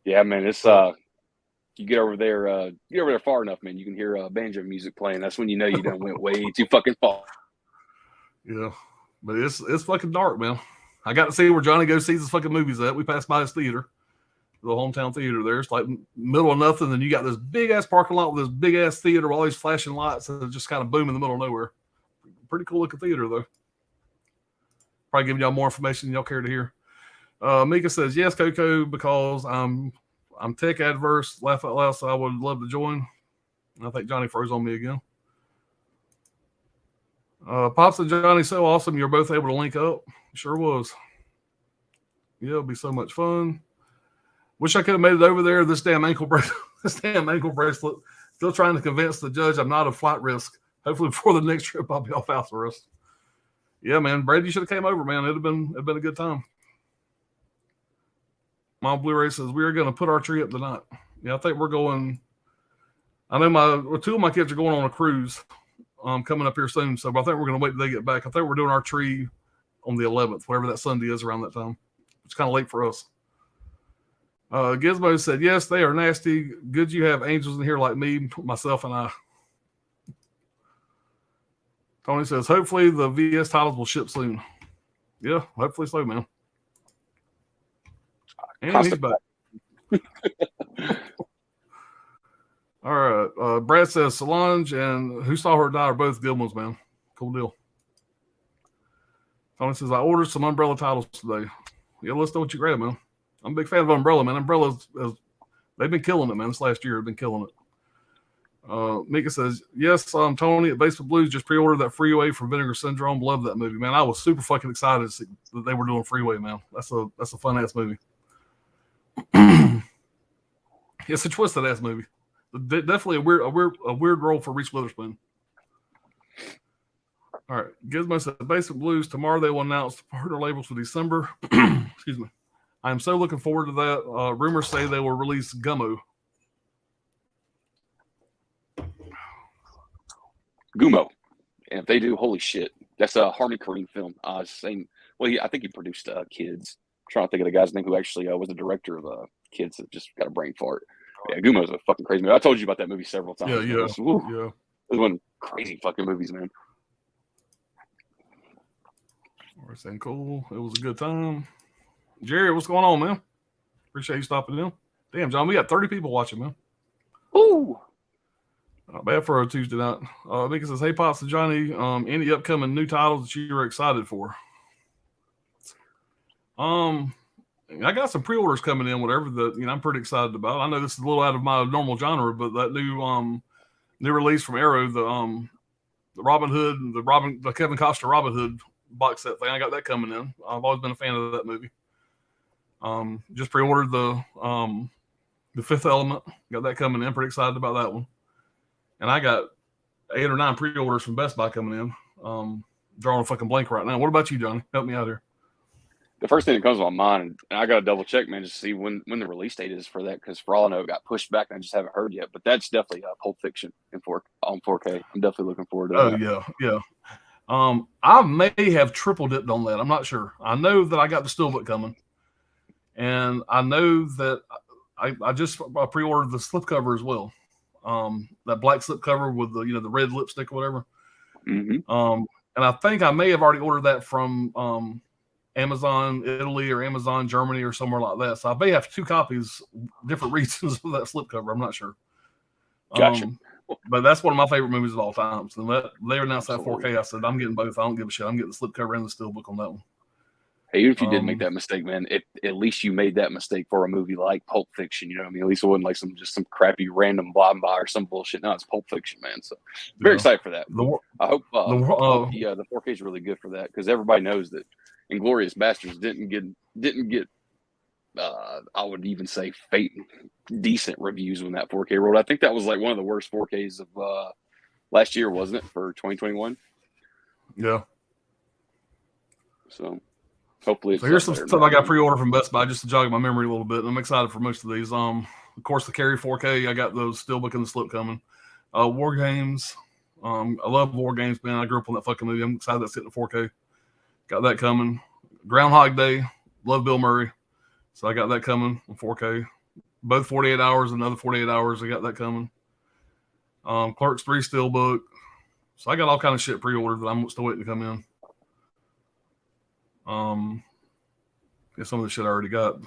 Yeah, man, it's you get over there far enough, man, you can hear banjo music playing. That's when you know you done went way too fucking far. Yeah, but it's fucking dark, man. I got to see where Johnny goes sees his fucking movies at. We passed by his theater, the hometown theater there. It's like middle of nothing, and you got this big ass parking lot with this big ass theater with all these flashing lights, and it's just kind of boom in the middle of nowhere. Pretty cool looking theater though. Probably giving y'all more information than y'all care to hear. Mika says yes, Coco, because I'm tech adverse. Laugh out loud, so I would love to join. I think Johnny froze on me again. Pops and Johnny, so awesome. You're both able to link up. Sure was. Yeah, it'll be so much fun. Wish I could have made it over there. This damn ankle bracelet. Still trying to convince the judge I'm not a flight risk. Hopefully before the next trip I'll be off house arrest. Yeah, man. Brady, you should have came over, man. It'd been a good time. Mom Blu-ray says we are going to put our tree up tonight. Yeah, I think we're going. I know two of my kids are going on a cruise coming up here soon, so I think we're going to wait till they get back. I think we're doing our tree on the 11th, whatever that Sunday is around that time. It's kind of late for us. Gizmo said, yes, they are nasty. Good you have angels in here like me, myself, and I. Tony says, hopefully the VS titles will ship soon. Yeah, hopefully so, man. And he's back. All right. Brad says Solange and Who Saw Her Die are both good ones, man. Cool deal. Tony says, I ordered some Umbrella titles today. Yeah, let's know what you grab, man. I'm a big fan of Umbrella, man. Umbrella's they've been killing it, man. This last year, they've been killing it. Mika says, yes, Tony at Basement Blues just pre-ordered that Freeway from Vinegar Syndrome. Love that movie, man. I was super fucking excited to see that they were doing Freeway, man. That's a fun ass movie. It's a twisted ass movie. Definitely a weird role for Reese Witherspoon. All right, Gizmo said Basic Blues tomorrow. They will announce the partner labels for December. Excuse me. I am so looking forward to that. Rumors say they will release Gummo. Gummo. And if they do, holy shit. That's a Harmony Korine film. Same. Well, I think he produced Kids. I'm trying to think of the guy's name who actually was the director of Kids that just got a brain fart. Yeah, Gummo's a fucking crazy movie. I told you about that movie several times. Yeah. It was one crazy fucking movies, man. We're saying cool. It was a good time. Jerry, what's going on, man? Appreciate you stopping in. Damn, John, we got 30 people watching, man. Ooh. Not bad for a Tuesday night. Mika says, hey, Pops and Johnny, any upcoming new titles that you were excited for? I got some pre-orders coming in, whatever that I'm pretty excited about. I know this is a little out of my normal genre, but that new release from Arrow, the Robin Hood, the Kevin Costner Robin Hood box set thing, I got that coming in. I've always been a fan of that movie. Just pre-ordered the Fifth Element, got that coming in. Pretty excited about that one. And I got 8 or 9 pre-orders from Best Buy coming in. Drawing a fucking blank right now. What about you, Johnny? Help me out here. The first thing that comes to my mind, and I got to double check, man, just to see when the release date is for that, because for all I know, it got pushed back and I just haven't heard yet. But that's definitely Pulp Fiction on 4K. I'm definitely looking forward to that. Oh, yeah. I may have triple dipped on that. I'm not sure. I know that I got the Steelbook coming. And I know that I just pre-ordered the slipcover as well. That black slipcover with the red lipstick or whatever. Mm-hmm. And I think I may have already ordered that from Amazon Italy or Amazon Germany or somewhere like that. So I may have 2 copies, different reasons of that slipcover. I'm not sure. Gotcha. But that's one of my favorite movies of all time. So they announced that 4K. I said, I'm getting both. I don't give a shit. I'm getting the slipcover and the steelbook on that one. Hey, even if you did make that mistake, man, at least you made that mistake for a movie like Pulp Fiction. You know what I mean? At least it wasn't like some crappy random blah blah or some bullshit. No, it's Pulp Fiction, man. So very excited for that. I hope the 4K is really good for that, because everybody knows that Inglourious Bastards didn't get I would even say decent reviews when that 4K rolled. I think that was like one of the worst 4Ks of last year, wasn't it, for 2021? Yeah. So hopefully, here's some stuff I got pre-ordered from Best Buy just to jog my memory a little bit. And I'm excited for most of these. Of course, the Carry 4K. I got those Steelbook and the Slip coming. War Games. I love War Games, man. I grew up on that fucking movie. I'm excited that's hitting the 4K. Got that coming. Groundhog Day. Love Bill Murray. So I got that coming on 4K. Both 48 hours, another 48 hours. I got that coming. Clerks 3 Steelbook. So I got all kind of shit pre-ordered that I'm still waiting to come in. Yeah, some of the shit I already got.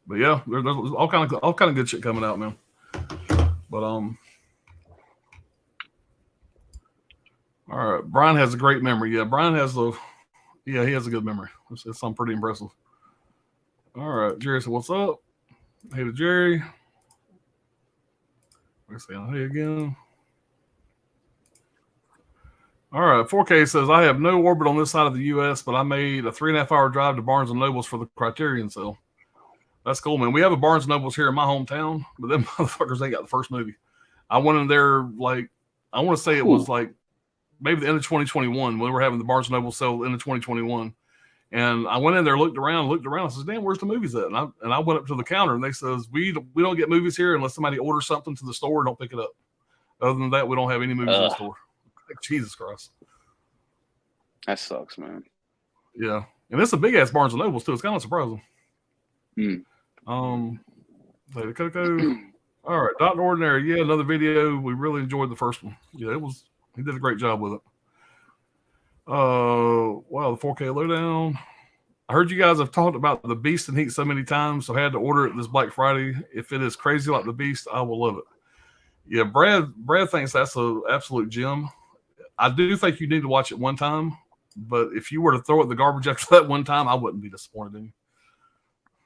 But yeah, there's all kind of good shit coming out, man. But all right, Brian has a great memory. Yeah, Brian has he has a good memory. It's something pretty impressive. All right, Jerry said, "What's up?" Hey to Jerry. We're saying hey again. All right, 4K says, I have no Orbit on this side of the U.S., but I made a 3.5 hour drive to Barnes & Noble's for the Criterion sale. That's cool, man. We have a Barnes & Noble's here in my hometown, but them motherfuckers ain't got the first movie. I went in there, like, I want to say it was like maybe the end of 2021 when we were having the Barnes & Noble sale in 2021. And I went in there, looked around. I says, damn, where's the movies at? And I went up to the counter, and they says, we don't get movies here unless somebody orders something to the store and don't pick it up. Other than that, we don't have any movies in the store. Like, Jesus Christ. That sucks, man. Yeah. And it's a big-ass Barnes & Noble, too. It's kind of surprising. Lady Coco. All right, Dr. Ordinary. Yeah, another video. We really enjoyed the first one. Yeah, he did a great job with it. Wow, the 4K lowdown. I heard you guys have talked about the Beast and Heat so many times, so I had to order it this Black Friday. If it is crazy like the Beast, I will love it. Yeah, Brad thinks that's an absolute gem. I do think you need to watch it one time, but if you were to throw it in the garbage after that one time, I wouldn't be disappointed in you.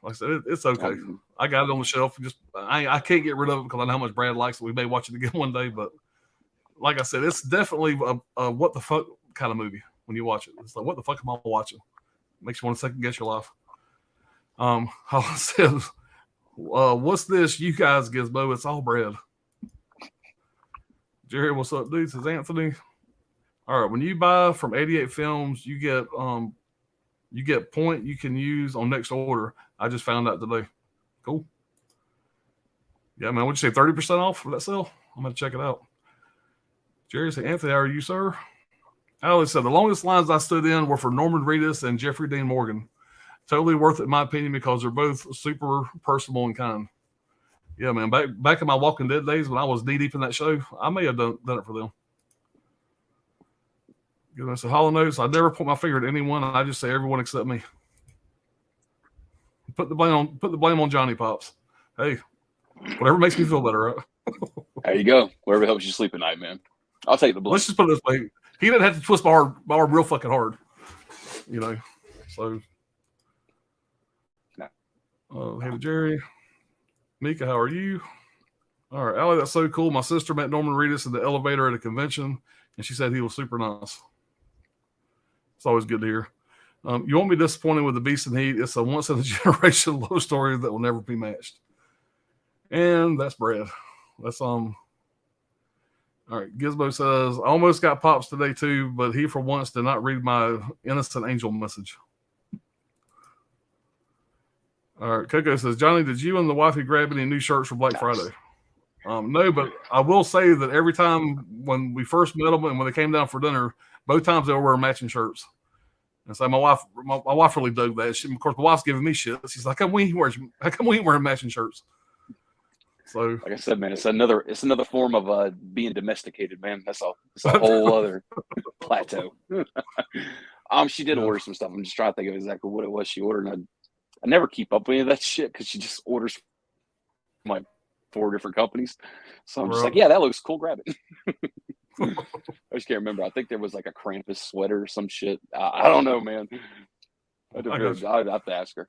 Like I said, it's okay. I got it on the shelf. I can't get rid of it because I know how much Brad likes it. We may watch it again one day, but like I said, it's definitely a what the fuck kind of movie when you watch it. It's like, what the fuck am I watching? Makes you want to second guess your life. I said, what's this? You guys, Gizmo? It's all Brad. Jerry, what's up, dude? Says Anthony. All right, when you buy from 88 Films, you get point you can use on next order. I just found out today. Cool. Yeah, man. What'd you say? 30% off for that sale? I'm gonna check it out. Jerry said, Anthony, how are you, sir? Alex said the longest lines I stood in were for Norman Reedus and Jeffrey Dean Morgan. Totally worth it in my opinion because they're both super personable and kind. Yeah, man. Back in my Walking Dead days when I was knee deep in that show, I may have done it for them. Goodness, Hollow Notes. I never put my finger at anyone. I just say everyone except me. Put the blame on Johnny Pops. Hey, whatever makes me feel better, right? There you go. Whatever helps you sleep at night, man. I'll take the blame. Let's just put it this way. He didn't have to twist my arm real fucking hard. You know. So hey Jerry. Mika, how are you? All right, Allie, that's so cool. My sister met Norman Reedus in the elevator at a convention, and she said he was super nice. It's always good to hear. You won't be disappointed with the Beast and Heat. It's a once-in-a-generation love story that will never be matched. And that's Brad. That's All right, Gizmo says, I almost got Pops today too, but he for once did not read my innocent angel message. All right, Coco says, Johnny, did you and the wifey grab any new shirts for Black Friday? No, but I will say that every time when we first met them and when they came down for dinner, both times they were wearing matching shirts. And so my wife really dug that. Of course, my wife's giving me shit. She's like, how come we ain't wearing matching shirts? So, like I said, man, it's another form of being domesticated, man. That's a whole other plateau. She did order some stuff. I'm just trying to think of exactly what it was she ordered. And I never keep up with any of that shit because she just orders from like 4 different companies. So I'm just like, yeah, that looks cool. Grab it. I just can't remember. I think there was like a Krampus sweater or some shit. I don't know, man. I'd have to ask her.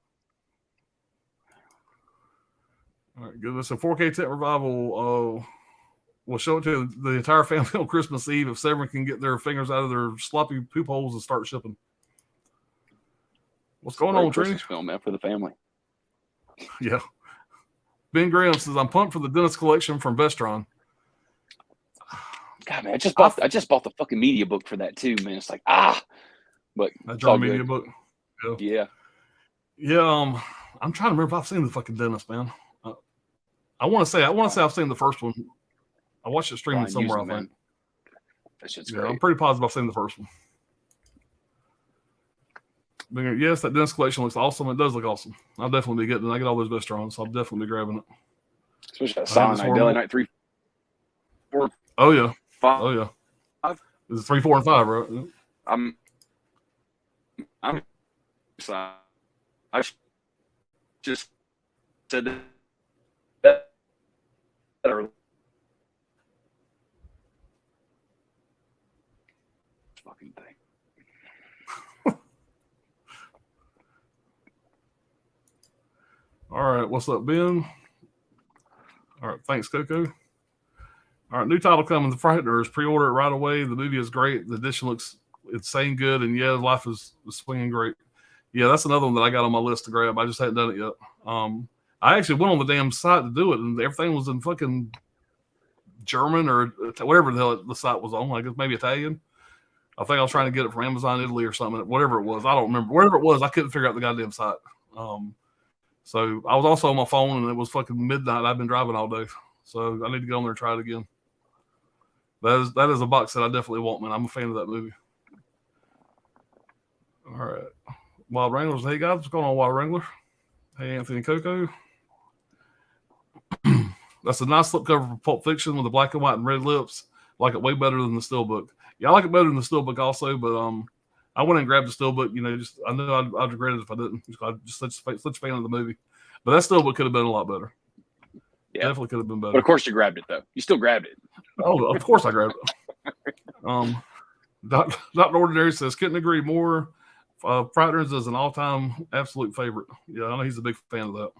All right, good. So 4K Tent Revival will show it to the entire family on Christmas Eve if Severin can get their fingers out of their sloppy poop holes and start shipping. What's going on, Trini? Film, man, for the family. Yeah. Ben Graham says, I'm pumped for the Dennis collection from Vestron. God, man, I just bought the fucking media book for that too, man. It's like, but that Johnnie media book. Yeah. Yeah. I'm trying to remember if I've seen the fucking dentist, man. I want to say I've seen the first one. I watched it streaming somewhere. I think. That shit's great. I'm pretty positive I've seen the first one. But yes, that dentist collection looks awesome. It does look awesome. I'll definitely be getting it. I get all those Vestrons, so I'll definitely be grabbing it. Especially that Silent Night, Daily Night 3, 4. Oh yeah. 5. Oh yeah. Is it 3, 4, and 5, right? I'm sorry. I just said that earlier. Fucking thing. All right, what's up, Ben? All right, thanks, Coco. All right, new title coming, The Frighteners. Pre-order it right away. The movie is great. The edition looks insane good, and yeah, life is swinging great. Yeah, that's another one that I got on my list to grab. I just hadn't done it yet. I actually went on the damn site to do it, and everything was in fucking German or whatever the hell the site was on. I guess maybe Italian. I think I was trying to get it from Amazon Italy or something. Whatever it was, I don't remember. Whatever it was, I couldn't figure out the goddamn site. So I was also on my phone, and it was fucking midnight. I've been driving all day, so I need to go on there and try it again. That is a box that I definitely want, man. I'm a fan of that movie. All right. Wild Wranglers. Hey, guys. What's going on, Wild Wrangler? Hey, Anthony Coco. That's a nice slipcover for Pulp Fiction with the black and white and red lips. Like it way better than the Steelbook. Yeah, I like it better than the Steelbook also, but I went and grabbed the Steelbook. You know, just I know I'd regret it if I didn't. I'm just such a fan of the movie. But that Steelbook could have been a lot better. Yeah. Definitely could have been better. But of course you grabbed it, though. You still grabbed it. Oh, of course I grabbed it. Dr. Ordinary says, couldn't agree more. Frighteners is an all-time absolute favorite. Yeah, I know he's a big fan of that.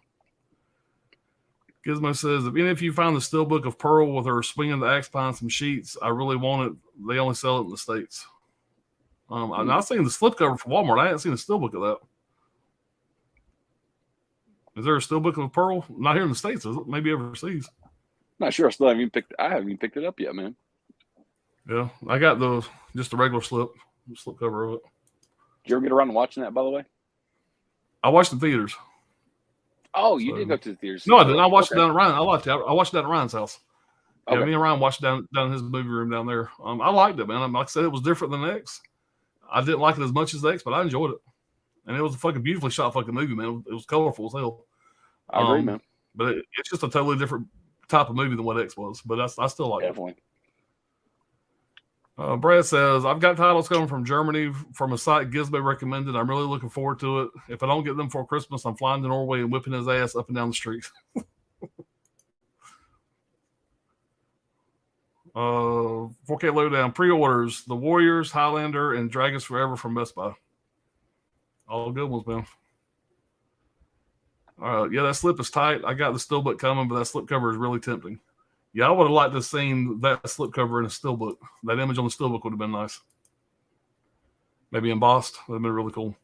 Gizmo says, if any of you find the Steelbook of Pearl with her swinging the axe behind some sheets, I really want it. They only sell it in the States. I've seen the slipcover from Walmart. I haven't seen a Steelbook of that. Is there a Steelbook of Pearl? Not here in the States, is it? Maybe overseas. Not sure. I haven't even picked it up yet, man. Yeah, I got just the regular slipcover of it. Did you ever get around to watching that, by the way? I watched the theaters. Oh, you did go to the theaters? No, I didn't. I watched it down at Ryan. I watched it down at Ryan's house. Okay. Yeah, me and Ryan watched it down in his movie room down there. I liked it, man. Like I said, it was different than X. I didn't like it as much as X, but I enjoyed it. And it was a fucking beautifully shot fucking movie, man. It was colorful as hell. I agree, man. But it's just a totally different type of movie than what X was. But I still like it. Brad says, I've got titles coming from Germany from a site Gizmo recommended. I'm really looking forward to it. If I don't get them for Christmas, I'm flying to Norway and whipping his ass up and down the street. 4K Lowdown. Pre-orders. The Warriors, Highlander, and Dragons Forever from Best Buy. All good ones, man. All right. Yeah, that slip is tight. I got the Steelbook coming, but that slipcover is really tempting. Yeah, I would have liked to have seen that slipcover in a Steelbook. That image on the Steelbook would have been nice. Maybe embossed. That would have been really cool.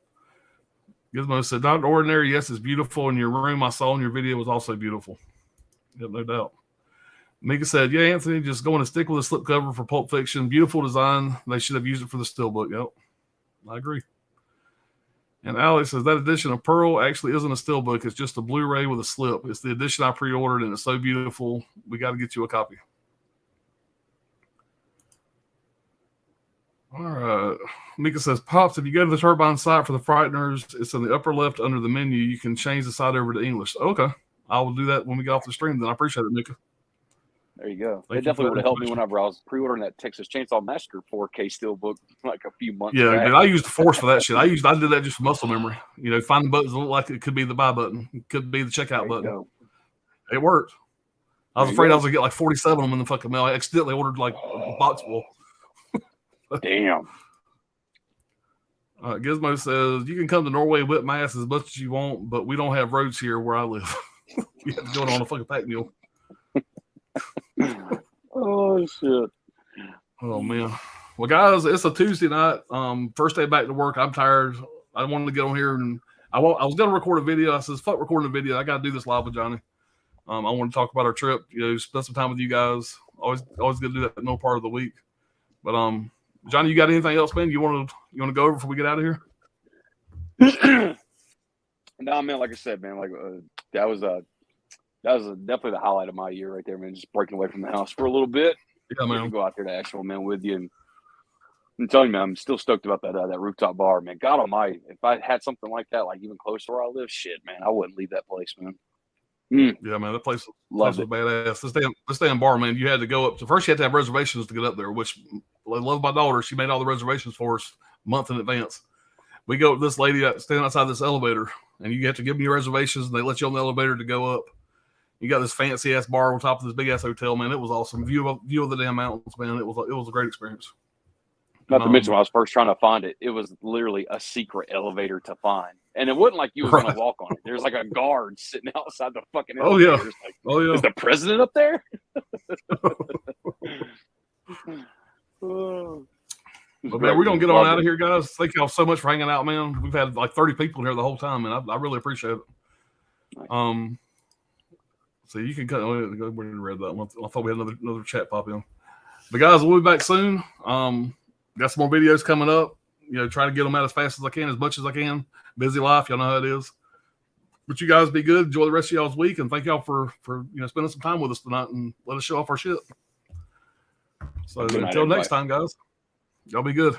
Gizmo said, Not Ordinary, yes, it's beautiful. In your room, I saw in your video was also beautiful. Yep, no doubt. Mika said, yeah, Anthony, just going to stick with a slipcover for Pulp Fiction. Beautiful design. They should have used it for the Steelbook. Yep, I agree. And Alex says, that edition of Pearl actually isn't a Steelbook. It's just a Blu-ray with a slip. It's the edition I pre-ordered, and it's so beautiful. We got to get you a copy. All right. Mika says, Pops, if you go to the Turbine site for the Frighteners, it's in the upper left under the menu. You can change the site over to English. Okay. I will do that when we get off the stream. Then I appreciate it, Mika. There you go. It definitely would have helped me whenever I was pre-ordering that Texas Chainsaw Massacre 4K Steelbook like a few months back. Dude, I used the Force for that shit. I did that just for muscle memory. You know, find the buttons that look like it could be the buy button. It could be the checkout button. It worked. I was afraid I was going to get like 47 of them in the fucking mail. I accidentally ordered like a box full. Damn. Gizmo says, you can come to Norway and whip my ass as much as you want, but we don't have roads here where I live. You have to go on a fucking pack mule. Oh shit! Oh man. Well, guys, it's a Tuesday night. First day back to work. I'm tired. I wanted to get on here and I was going to record a video. I says, "Fuck recording a video. I got to do this live with Johnny." I want to talk about our trip. You know, spend some time with you guys. Always going to do that in no part of the week. But Johnny, you got anything else, man? You want to go over before we get out of here? No, man, like I said, man, like that was definitely the highlight of my year right there, man. Just breaking away from the house for a little bit. Yeah, man. To go out there to Asheville, man, with you. And I'm telling you, man, I'm still stoked about that rooftop bar, man. God almighty, if I had something like that, like even close to where I live, shit, man, I wouldn't leave that place, man. Yeah, man, that place was badass. This damn bar, man, you had to go up to first. You had to have reservations to get up there, which I love my daughter. She made all the reservations for us a month in advance. We go to this lady standing outside this elevator, and you have to give me your reservations, and they let you on the elevator to go up. You got this fancy ass bar on top of this big ass hotel, man. It was awesome. View of the damn mountains, man. It was a great experience. Not to mention, when I was first trying to find it, it was literally a secret elevator to find. And it wasn't like you was going to walk on it. There's like a guard sitting outside the fucking elevator. Oh, yeah. Is the president up there? But man, we're going to get on out of here, guys. Thank y'all so much for hanging out, man. We've had like 30 people in here the whole time, and I really appreciate it. Nice. So you can cut. We didn't read that one. I thought we had another chat pop in. But guys, we'll be back soon. Got some more videos coming up. Try to get them out as fast as I can, as much as I can. Busy life, y'all know how it is. But you guys be good. Enjoy the rest of y'all's week, and thank y'all for spending some time with us tonight and let us show off our shit. So until next time, guys, y'all be good.